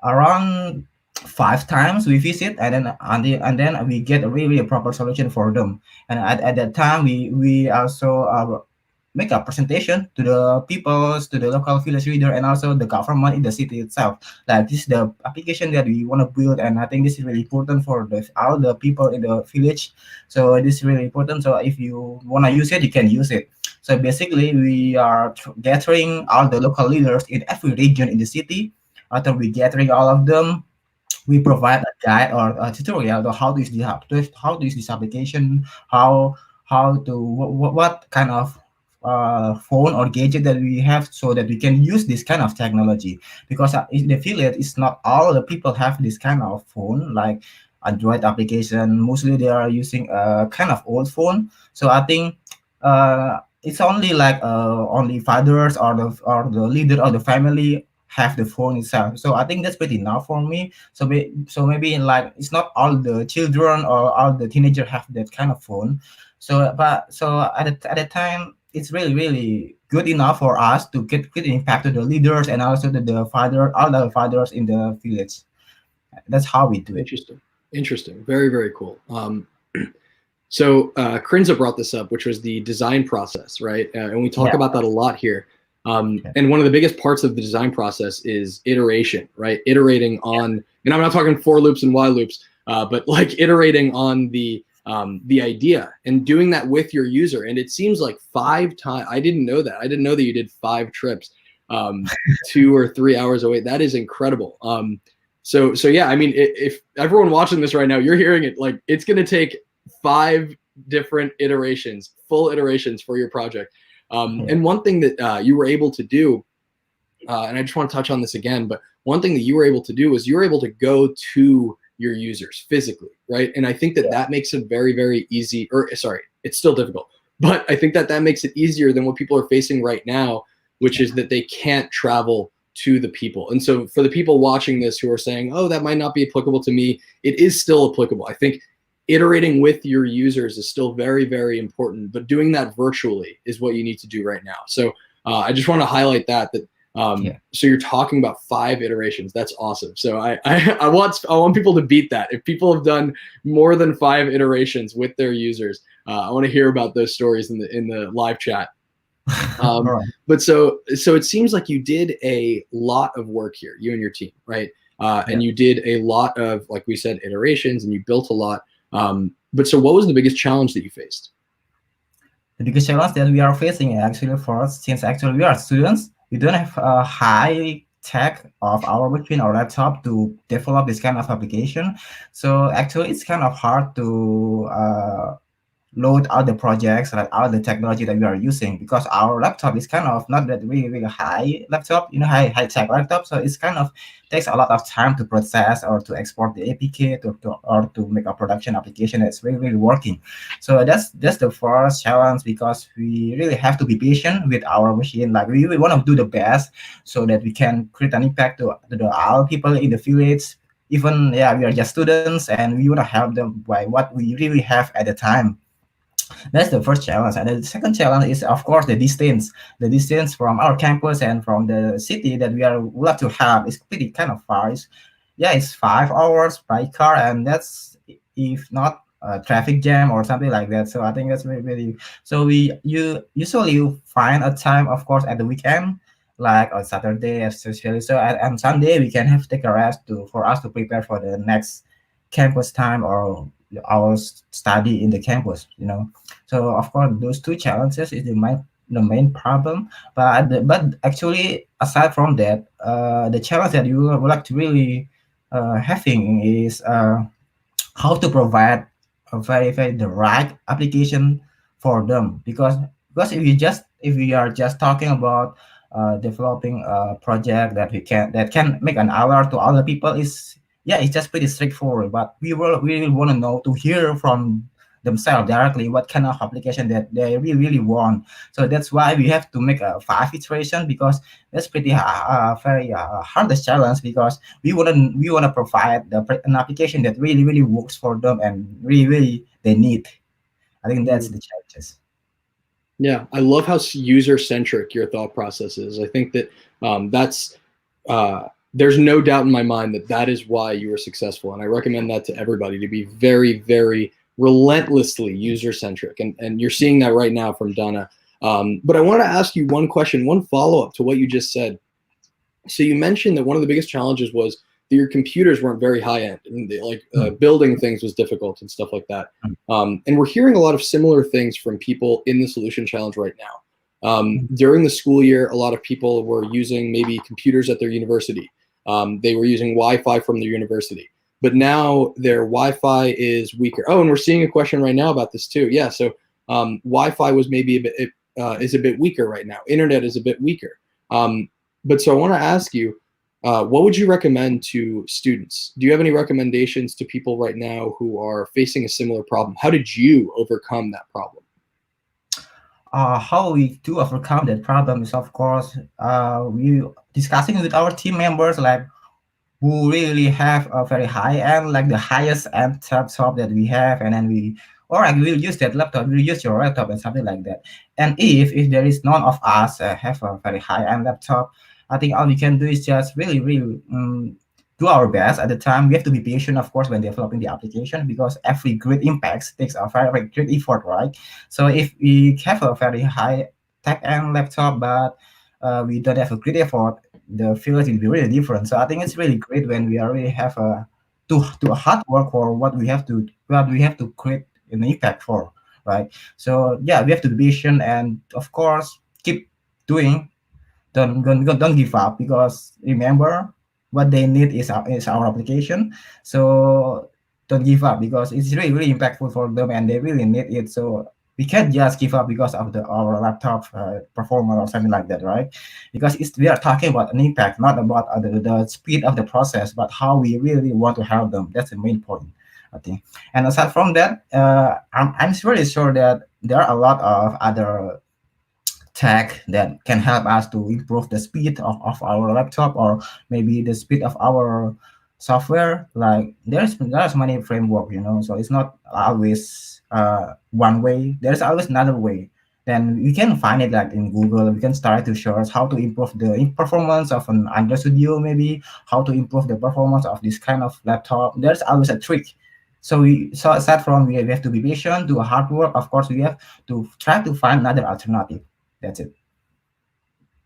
around 5 times we visit, and then we get really a proper solution for them. And at that time we also make a presentation to the people, to the local village leader, and also the government in the city itself. Like, this is the application that we want to build, and I think this is really important for all the people in the village. So this is really important. So if you want to use it, you can use it. So basically, we are gathering all the local leaders in every region in the city. After we gathering all of them, we provide a guide or a tutorial on how to use this application, what kind of phone or gadget that we have, so that we can use this kind of technology. Because in the village, it's not all the people have this kind of phone, like Android application. Mostly they are using a kind of old phone. So I think it's only like only fathers or the leader of the family have the phone itself. So I think that's pretty enough for me. So maybe like it's not all the children or all the teenagers have that kind of phone. So at the time, it's really good enough for us to get impact to the leaders and also to the all the fathers in the village. That's how we do it. Interesting. Very, very cool. So Krenz brought this up, which was the design process, right? And we talk about that a lot here. And one of the biggest parts of the design process is iteration, right? Iterating on, and I'm not talking for loops and while loops, but like iterating on the idea and doing that with your user. And it seems like 5 times. I didn't know that. I didn't know that you did 5 trips, 2 or 3 hours away. That is incredible. So yeah, I mean, if everyone watching this right now, you're hearing it, like it's going to take 5 different iterations, full iterations for your project. And one thing that you were able to do, and I just want to touch on this again, but one thing that you were able to do was you were able to go to your users physically, right? And I think that that makes it very, very easy, or sorry, it's still difficult, but I think that that makes it easier than what people are facing right now, which is that they can't travel to the people. And so for the people watching this who are saying, oh, that might not be applicable to me, it is still applicable. I think iterating with your users is still very, very important, but doing that virtually is what you need to do right now. So I just want to highlight that so you're talking about 5 iterations. That's awesome. So I want people to beat that. If people have done more than 5 iterations with their users, I want to hear about those stories in the live chat. But so it seems like you did a lot of work here, you and your team, right? And you did a lot of, like we said, iterations, and you built a lot. But so what was the biggest challenge that you faced? The biggest challenge that we are facing actually for us, since actually we are students, we don't have a high tech of our machine or laptop to develop this kind of application. So actually it's kind of hard to load all the projects, like all the technology that we are using, because our laptop is kind of not that really high laptop, high tech laptop. So it's kind of takes a lot of time to process or to export the APK or to make a production application that's really working. So that's the first challenge, because we really have to be patient with our machine. Like we really want to do the best so that we can create an impact to all people in the village. Even we are just students and we want to help them by what we really have at the time. That's the first challenge. And the second challenge is, of course, the distance. The distance from our campus and from the city that we would like to have is pretty kind of far. It's 5 hours by car, and that's if not a traffic jam or something like that. So I think that's really. So you usually find a time, of course, at the weekend, like on Saturday especially. So on Sunday we can take a rest for us to prepare for the next campus time or our study in the campus. So of course those 2 challenges is the main problem. But actually aside from that, the challenge that you would like to really having is how to provide a very the right application for them, because if we are just talking about developing a project that can make an alert to other people, it's just pretty straightforward. But we really want to know, to hear from themselves directly what kind of application that they really want. So that's why we have to make a 5 iteration, because that's pretty very hardest challenge, because we want to provide an application that really works for them and really they need. I think that's the challenges. Yeah, I love how user-centric your thought process is. I think that that's there's no doubt in my mind that is why you were successful. And I recommend that to everybody, to be very, very relentlessly user-centric. And you're seeing that right now from Donna. But I want to ask you one question, one follow-up to what you just said. So you mentioned that one of the biggest challenges was that your computers weren't very high-end, and building things was difficult and stuff like that. And we're hearing a lot of similar things from people in the Solution Challenge right now. During the school year, a lot of people were using maybe computers at their university. They were using Wi-Fi from their university, but now their Wi-Fi is weaker. Oh, and we're seeing a question right now about this too. Yeah, so Wi-Fi was maybe is a bit weaker right now. Internet is a bit weaker. But so I want to ask you, what would you recommend to students? Do you have any recommendations to people right now who are facing a similar problem? How did you overcome that problem? How we do overcome that problem is, of course, we discussing with our team members, like who really have a very high end, like the highest end laptop that we have, and then we or I will use that laptop, will use your laptop and something like that. And if there is none of us have a very high-end laptop, I think all we can do is just really do our best at the time. We have to be patient, of course, when developing the application, because every great impact takes a very great effort, right? So if we have a very high tech-end laptop, but we don't have a great effort, the feeling will be really different. So I think it's really great when we already have a do a hard work for what we have to create an impact for, right? So yeah, we have to be patient and of course keep doing. Don't give up, because remember what they need is our application. So don't give up, because it's really impactful for them and they really need it. So we can't just give up because of our laptop performance or something like that, right? Because we are talking about an impact, not about the speed of the process, but how we really want to help them. That's the main point, I think. And aside from that, I'm really sure that there are a lot of other tech that can help us to improve the speed of our laptop, or maybe the speed of our software. Like there's many framework, so it's not always one way. There's always another way. Then we can find it like in Google. We can start to search how to improve the performance of an Android Studio, maybe how to improve the performance of this kind of laptop. There's always a trick. So aside from we have to be patient, do a hard work. Of course, we have to try to find another alternative. That's it.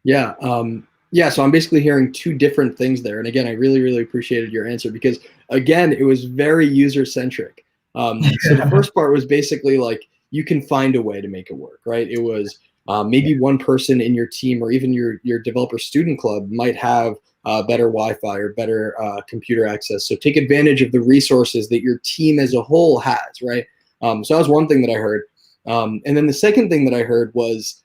Yeah. So I'm basically hearing two different things there. And again, I really appreciated your answer, because again, it was very user-centric. So the first part was basically like, you can find a way to make it work, right? It was maybe one person in your team or even your developer student club might have better Wi-Fi or better computer access. So take advantage of the resources that your team as a whole has, right? So that was one thing that I heard. And then the second thing that I heard was,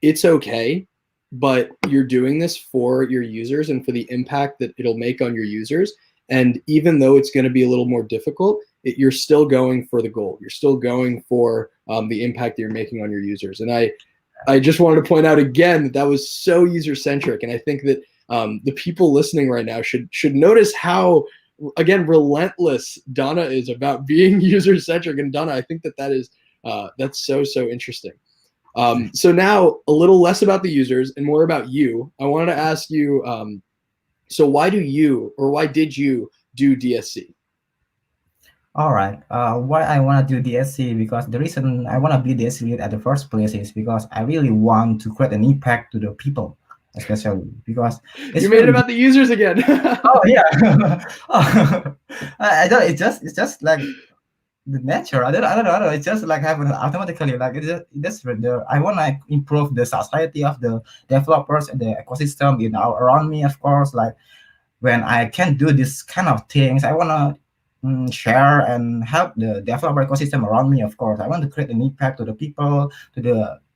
it's okay, but you're doing this for your users and for the impact that it'll make on your users. And even though it's going to be a little more difficult, you're still going for the goal. You're still going for the impact that you're making on your users. And I just wanted to point out again that was so user-centric. And I think that the people listening right now should notice how, again, relentless Donna is about being user-centric. And Donna, I think that's so interesting. So now a little less about the users and more about you. I wanted to ask you, so why did you do DSC? All right. Why I want to do DSC? Because the reason I want to be DSC lead at the first place is because I really want to create an impact to the people, especially because you made it about the users again. Oh yeah. I don't. It's just like the nature. I don't know. It's just like having automatically like I want to improve the society of the developers and the ecosystem around me. Of course, like when I can do this kind of things, I want to share and help the developer ecosystem around me. Of course, I want to create an impact to the people, to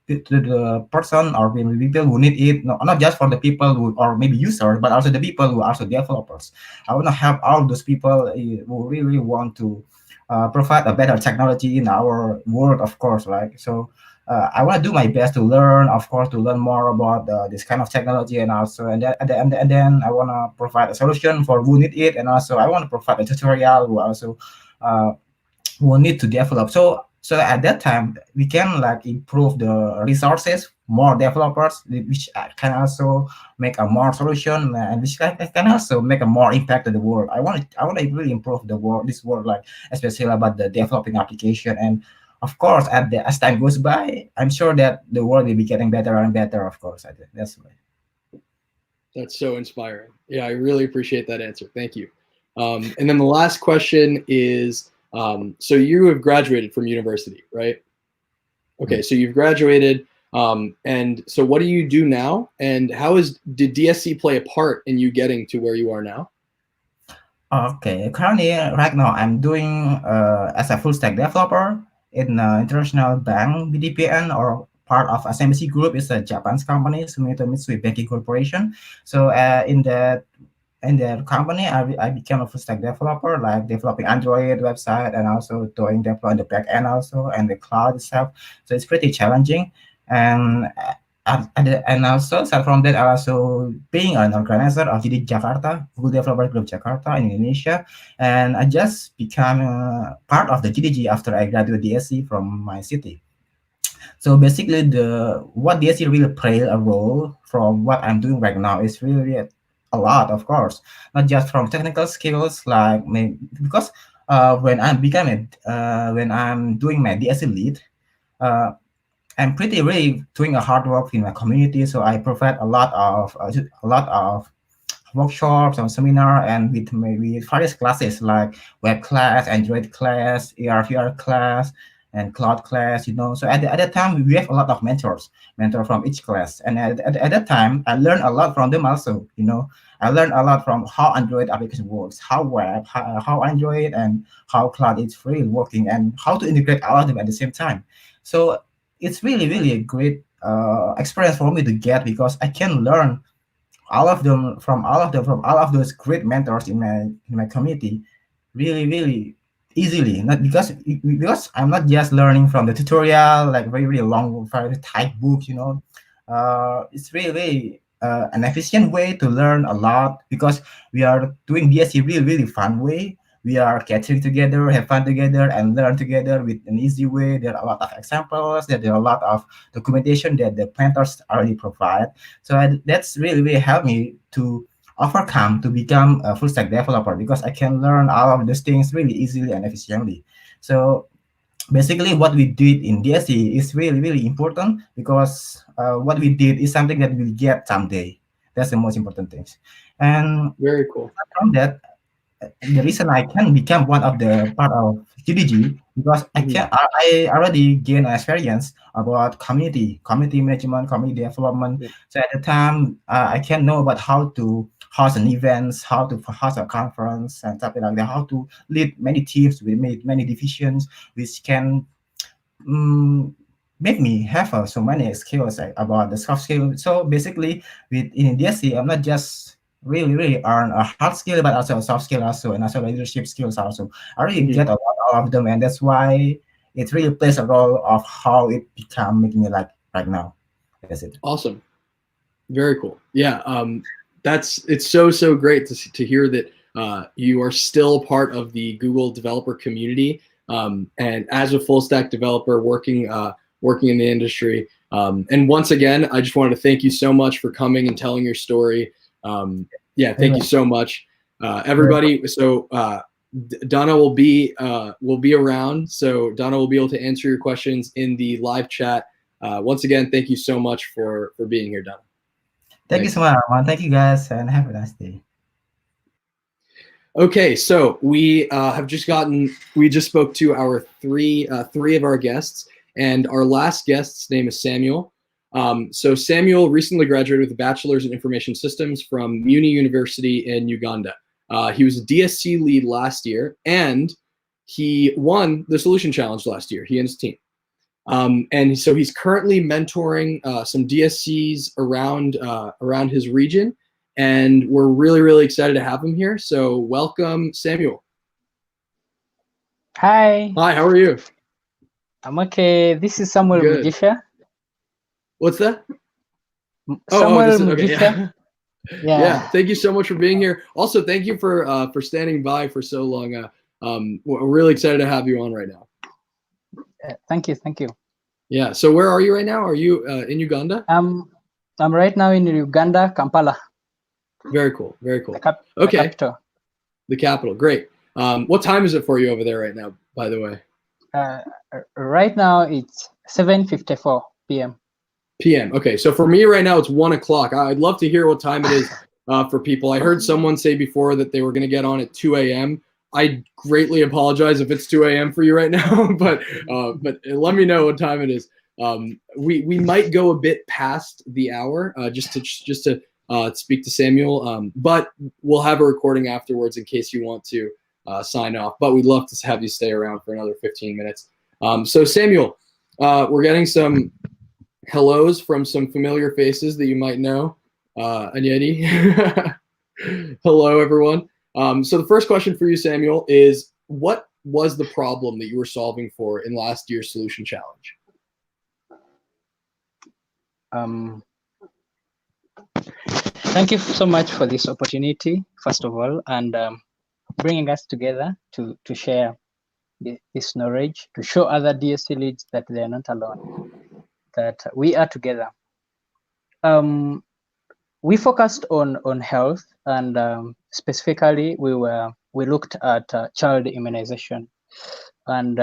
the person or maybe people who need it, not just for the people who or maybe users, but also the people who are also developers. I want to help all those people who really want to provide a better technology in our world, of course, right? So I want to do my best to learn, of course, to learn more about this kind of technology, and also and then I want to provide a solution for who need it, and also I want to provide a tutorial who also who need to develop. So at that time we can like improve the resources, more developers, which can also make a more solution, and which can also make a more impact to the world. I want to really improve this world, like especially about the developing application. And of course, as time goes by, I'm sure that the world will be getting better and better. Of course, I think that's right. That's so inspiring. Yeah, I really appreciate that answer. Thank you. And then the last question is, so you have graduated from university, right? Okay, so you've graduated. And so what do you do now? And did DSC play a part in you getting to where you are now? Okay, currently right now I'm doing as a full stack developer in international bank BDPN, or part of Assem Group. Is a Japanese company, Mitsui Banking Corporation. So in that company, I became a full stack developer, like developing Android website and also doing deploy the back end also and the cloud itself. So it's pretty challenging. And and also aside from that, I also being an organizer of GD Jakarta, Google Developer Group Jakarta in Indonesia, and I just become part of the GDG after I graduated DSC from my city. So basically, the what DSC really played a role from what I'm doing right now is really a lot, of course, not just from technical skills like because when when I'm doing my DSC lead. I'm pretty really doing a hard work in my community, so I provide a lot of workshops and seminar and with maybe various classes like web class, Android class, AR/VR class, and cloud class. So at that time we have a lot of mentor from each class, and at that time I learned a lot from them also. I learned a lot from how Android application works, how web, how Android and how cloud is really working, and how to integrate all of them at the same time. So it's really a great experience for me to get because I can learn all of all of those great mentors in my community really easily. Not because I'm not just learning from the tutorial like very long, very tight book. It's really an efficient way to learn a lot because we are doing DSC really fun way. We are getting together, have fun together, and learn together with an easy way. There are a lot of examples. There are a lot of documentation that the mentors already provide. So that's really helped me to become a full stack developer because I can learn all of these things really easily and efficiently. So basically, what we did in DSC is really important because what we did is something that we'll get someday. That's the most important thing. And very cool. From that, the reason I can become one of the part of GDG because I already gained experience about community management, community development. So at the time, I can know about how to host an events, how to host a conference, and something like that. How to lead many teams with many divisions, which can make me have so many skills about the soft skills. So basically, in DSC, I'm not just really earn a hard skill, but also a soft skill also, and also leadership skills also. I really get a lot of them, and that's why it really plays a role of how it making me like right now. That's it. Awesome. Very cool. Yeah. It's so great to hear that you are still part of the Google developer community, and as a full stack developer working in the industry. And once again, I just wanted to thank you so much for coming and telling your story. Thank you so much, everybody. So Donna will be around, so Donna will be able to answer your questions in the live chat. Once again, thank you so much for being here, Donna. Thank you so much, Arman. Thank you guys, and have a nice day. Okay, so we just spoke to our three of our guests, and our last guest's name is Samuel. So Samuel recently graduated with a bachelor's in information systems from Muni University in Uganda. He was a DSC lead last year, and he won the solution challenge last year, he and his team. And so he's currently mentoring some DSCs around his region, and we're really excited to have him here. So welcome, Samuel. Hi. Hi, how are you? I'm okay. This is Samuel Mugisha. What's that? Samuel okay, Mugisha. Yeah. Thank you so much for being here. Also, thank you for standing by for so long. We're really excited to have you on right now. Thank you. Yeah. So where are you right now? Are you in Uganda? I'm right now in Uganda, Kampala. Very cool. Okay. The capital. The capital. Great. What time is it for you over there right now, by the way? Right now it's 7:54 p.m. Okay, so for me right now it's 1 o'clock. I'd love to hear what time it is for people. I heard someone say before that they were going to get on at 2 a.m. I greatly apologize if it's 2 a.m. for you right now, but let me know what time it is. We might go a bit past the hour just to speak to Samuel, but we'll have a recording afterwards in case you want to sign off. But we'd love to have you stay around for another 15 minutes. So Samuel, we're getting some hellos from some familiar faces that you might know. Anyedi. Hello, everyone. So the first question for you, Samuel, is what was the problem that you were solving for in last year's solution challenge? Thank you so much for this opportunity, first of all, and bringing us together to share this knowledge, to show other DSC leads that they are not alone, that we are together. We focused on health, and specifically we looked at child immunization, and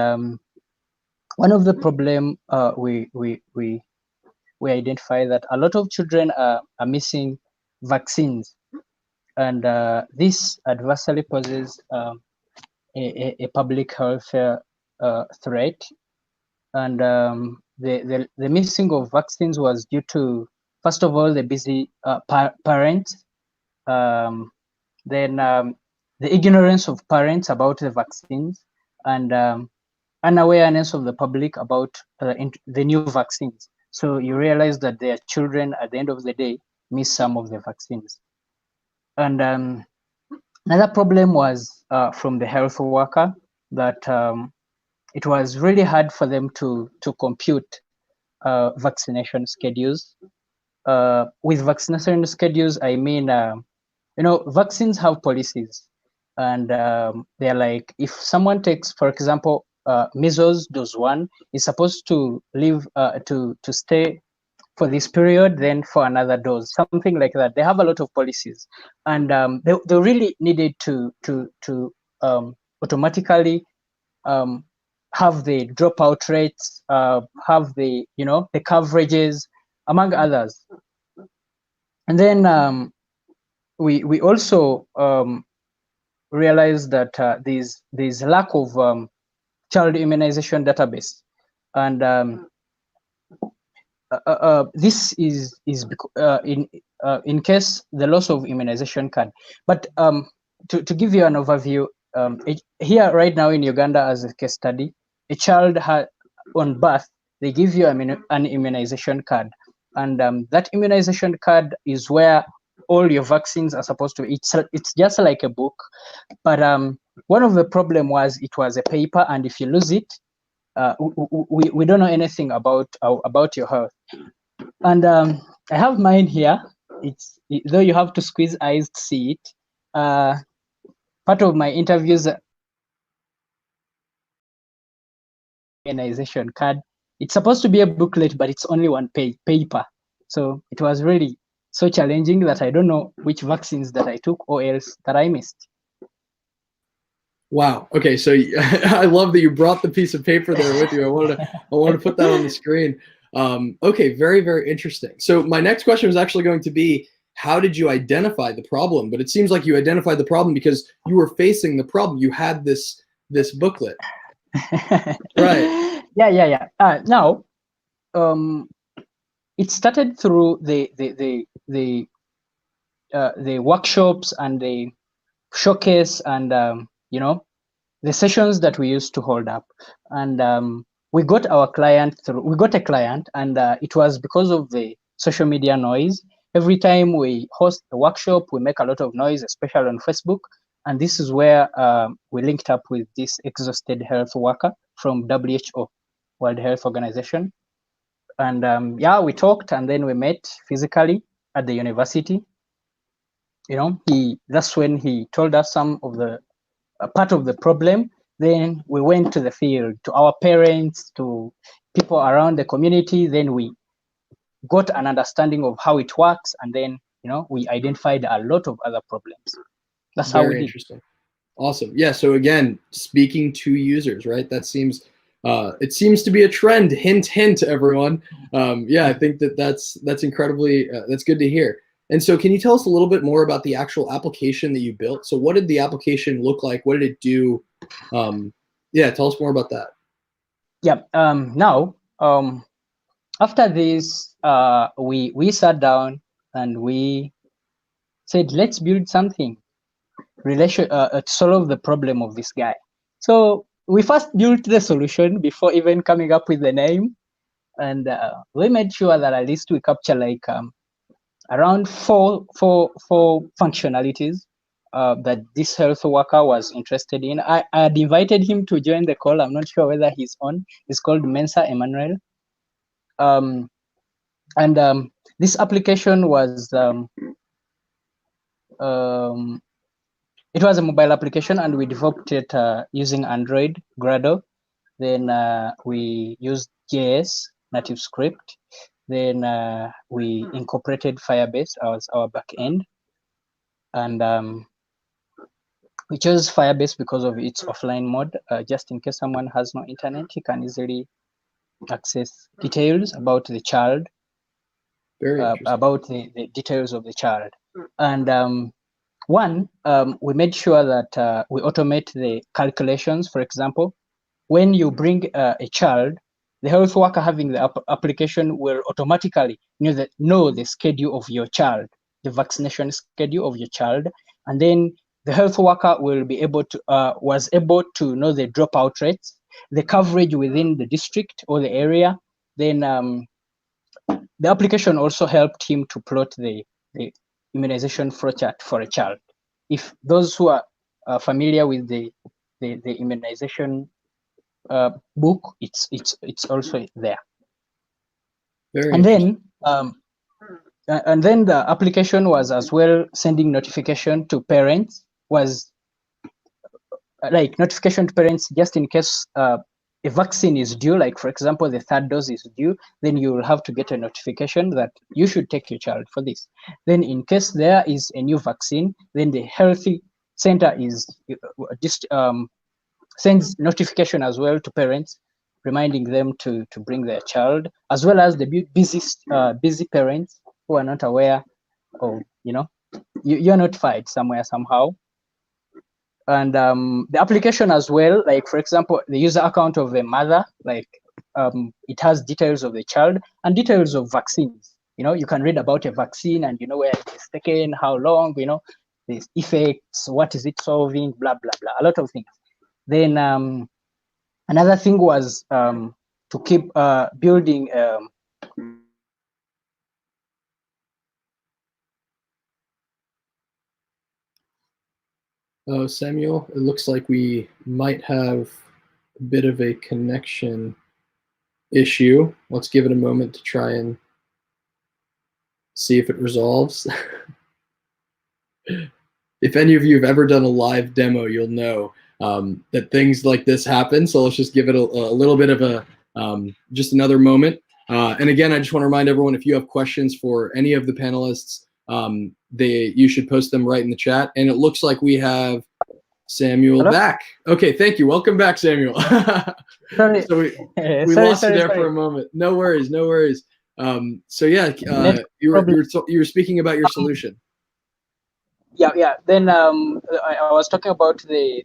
one of the problem we identify that a lot of children are missing vaccines, and this adversely poses a public health threat. And the missing of vaccines was due to, first of all, the busy parents, then the ignorance of parents about the vaccines, and unawareness of the public about the new vaccines. So you realize that their children, at the end of the day, miss some of the vaccines. And another problem was from the health worker, that it was really hard for them to compute vaccination schedules. With vaccination schedules, I mean, vaccines have policies, and they're like, if someone takes, for example, measles dose 1, is supposed to live to stay for this period, then for another dose, something like that. They have a lot of policies, and they really needed to automatically have the dropout rates, have the the coverages, among others. And then we also realized that there's lack of child immunization database, and this is in case the loss of immunization card. But to give you an overview, here right now in Uganda, as a case study, a child on birth, they give you an immunization card, and that immunization card is where all your vaccines are supposed to. It's just like a book, but one of the problem was it was a paper, and if you lose it, we don't know anything about your health. And I have mine here. Though you have to squeeze eyes to see it. Part of my interviews, immunization card. It's supposed to be a booklet, but it's only one page paper. So it was really so challenging that I don't know which vaccines that I took or else that I missed. Wow. Okay. So I love that you brought the piece of paper there with you. I wanted to put that on the screen. Okay. Very, very interesting. So my next question was actually going to be, how did you identify the problem? But it seems like you identified the problem because you were facing the problem. You had this booklet. Right. Yeah. Now, it started through the workshops and the showcase and the sessions that we used to hold up, and we got a client, and it was because of the social media noise. Every time we host a workshop, we make a lot of noise, especially on Facebook, and this is where we linked up with this exhausted health worker from WHO, World Health Organization, and we talked, and then we met physically at the university. That's when he told us some of the part of the problem. Then we went to the field, to our parents, to people around the community. Then we got an understanding of how it works, and then we identified a lot of other problems. That's how we did. Interesting. Awesome. Yeah. So again, speaking to users, right? That seems it seems to be a trend. Hint, hint, everyone. I think that's incredibly that's good to hear. And so can you tell us a little bit more about the actual application that you built? So what did the application look like? What did it do? Tell us more about that. Yeah. Now, after this, we sat down and we said, let's build something to solve the problem of this guy. So we first built the solution before even coming up with the name. And we made sure that at least we capture like around four functionalities that this health worker was interested in. I had invited him to join the call. I'm not sure whether he's on. It's called Mensa Emmanuel. And this application was it was a mobile application, and we developed it using Android Gradle. Then we used JS native script. Then we incorporated Firebase as our backend, and we chose Firebase because of its offline mode. Just in case someone has no internet, he can easily access details about the child, about the details of the child. And we made sure that we automate the calculations. For example, when you bring a child, the health worker having the application will automatically know the schedule of your child, the vaccination schedule of your child, and then the health worker will be able to was able to know the dropout rates, the coverage within the district or the area. Then the application also helped him to plot the immunization flow chart for a child. If those who are familiar with the immunization book, it's also there. And then the application was as well sending notification to parents, was like notification to parents just in case a vaccine is due, like for example the third dose is due, then you will have to get a notification that you should take your child for this. Then in case there is a new vaccine, then the healthy center is just sends notification as well to parents, reminding them to bring their child, as well as the busy parents who are not aware of, you're notified somewhere somehow. And the application as well, like for example, the user account of the mother, like it has details of the child and details of vaccines. You can read about a vaccine and where it is taken, how long, the effects, what is it solving, blah, blah, blah, a lot of things. Then another thing was to keep building Oh, Samuel, it looks like we might have a bit of a connection issue. Let's give it a moment to try and see if it resolves. If any of you have ever done a live demo, you'll know that things like this happen. So let's just give it a little bit of a just another moment. And again, I just want to remind everyone, if you have questions for any of the panelists, you should post them right in the chat. And it looks like we have Samuel back. Okay, thank you. Welcome back, Samuel. Sorry. So we lost you there for a moment. No worries, no worries. So yeah, you were speaking about your solution. Yeah. Then I was talking about the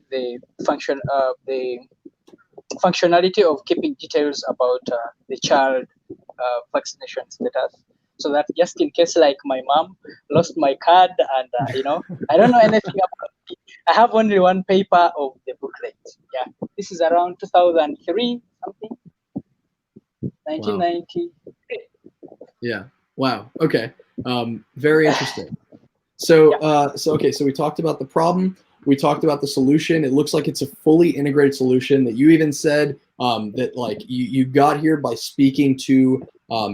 functionality of keeping details about the child vaccination status, so that just in case, like my mom lost my card and I don't know anything about it. I have only one paper of the booklet. Yeah, this is around 2003 something, 1990. Wow. Yeah. Wow. Okay. Very interesting. So, okay. So we talked about the problem. We talked about the solution. It looks like it's a fully integrated solution that you even said that like you got here by speaking to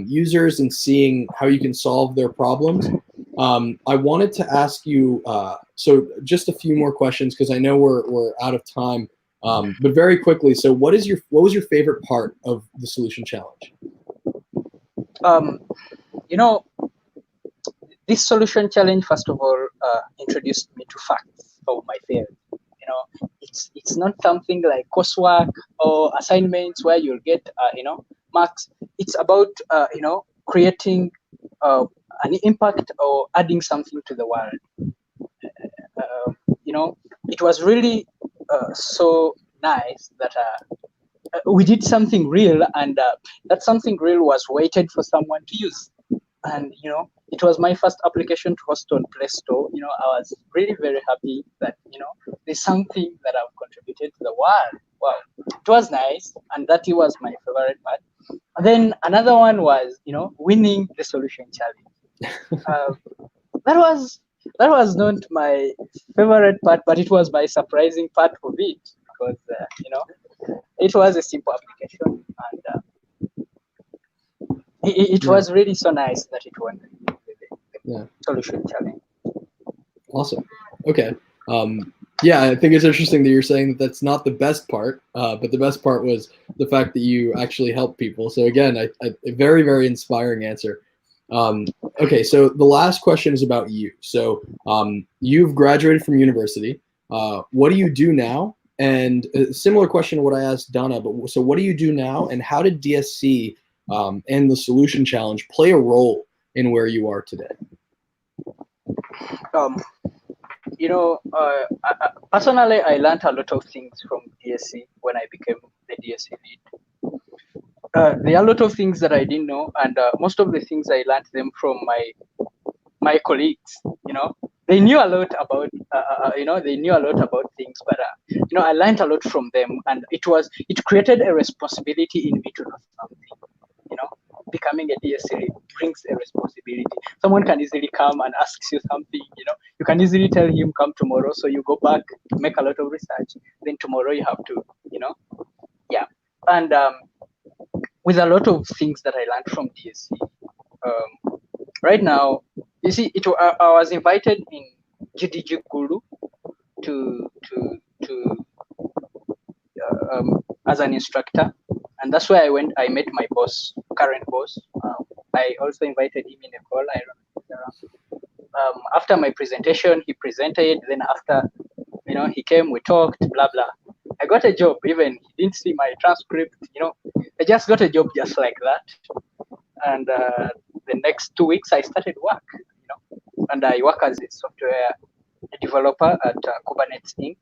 users and seeing how you can solve their problems. I wanted to ask you, so just a few more questions because I know we're out of time, but very quickly. So what was your favorite part of the solution challenge? This solution challenge, first of all, introduced me to facts of my field. It's not something like coursework or assignments where you'll get marks. It's about creating an impact or adding something to the world. It was really so nice that we did something real, and that something real was waited for someone to use. And it was my first application to host on Play Store. I was really very happy that there's something that I've contributed to the world. Wow, it was nice, and that was my favorite part. And then another one was winning the solution challenge. That was not my favorite part, but it was my surprising part of it because it was a simple application, and it Yeah. was really so nice that it won the Yeah. solution challenge. Awesome. Okay. Yeah, I think it's interesting that you're saying that that's not the best part, but the best part was the fact that you actually help people. So again, a very, very inspiring answer. Okay, so the last question is about you. So you've graduated from university. What do you do now? And a similar question to what I asked Donna, but so what do you do now, and how did DSC and the Solution Challenge play a role in where you are today? You know, personally, I learned a lot of things from DSC when I became the DSC lead. There are a lot of things that I didn't know, and most of the things I learned them from my colleagues. You know, they knew a lot about they knew a lot about things, but I learned a lot from them, and it created a responsibility in me to know something. You know, becoming a DSC brings a responsibility. Someone can easily come and ask you something. You know, you can easily tell him come tomorrow, so you go back, make a lot of research, then tomorrow you have to, yeah, and with a lot of things that I learned from DSC. Right now, you see, I was invited in GDG Guru to as an instructor, and that's where I went. I met my boss, current boss. I also invited him in a call. After my presentation, he presented. Then after, he came, we talked, blah blah. I got a job. Even he didn't see my transcript. I just got a job just like that. And the next 2 weeks, I started work. And I work as a software developer at Kubernetes Inc.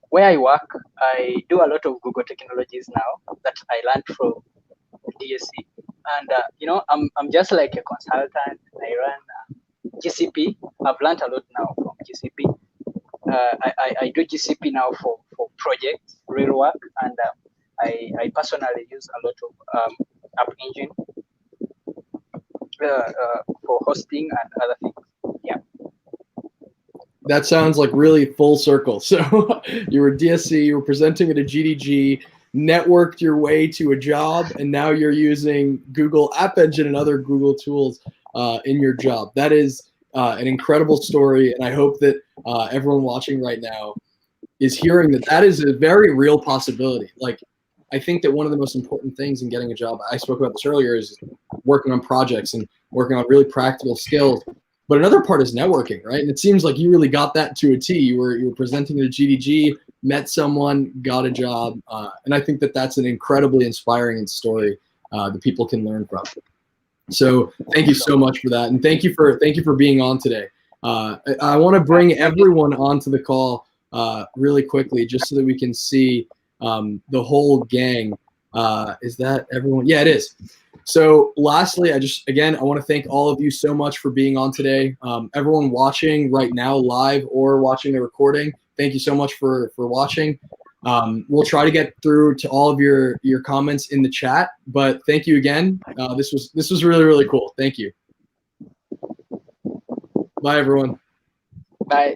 Where I work, I do a lot of Google technologies now that I learned from DSC. And I'm just like a consultant. I run GCP. I've learned a lot now from GCP. I do GCP now for projects, real work, and I personally use a lot of App Engine for hosting and other things. Yeah. That sounds like really full circle. So you were DSC, you were presenting at a GDG, networked your way to a job, and now you're using Google App Engine and other Google tools in your job. That is an incredible story, and I hope that everyone watching right now is hearing that is a very real possibility. Like, I think that one of the most important things in getting a job, I spoke about this earlier, is working on projects and working on really practical skills. But another part is networking, right? And it seems like you really got that to a T. You were presenting at a GDG, met someone, got a job, and I think that that's an incredibly inspiring story that people can learn from. So thank you so much for that, and thank you for being on today. I want to bring everyone onto the call really quickly, just so that we can see the whole gang. Is that everyone? Yeah, it is. So lastly, I want to thank all of you so much for being on today. Everyone watching right now live or watching the recording, thank you so much for watching. We'll try to get through to all of your comments in the chat, but thank you again. This was really, really cool. Thank you. Bye, everyone. Bye.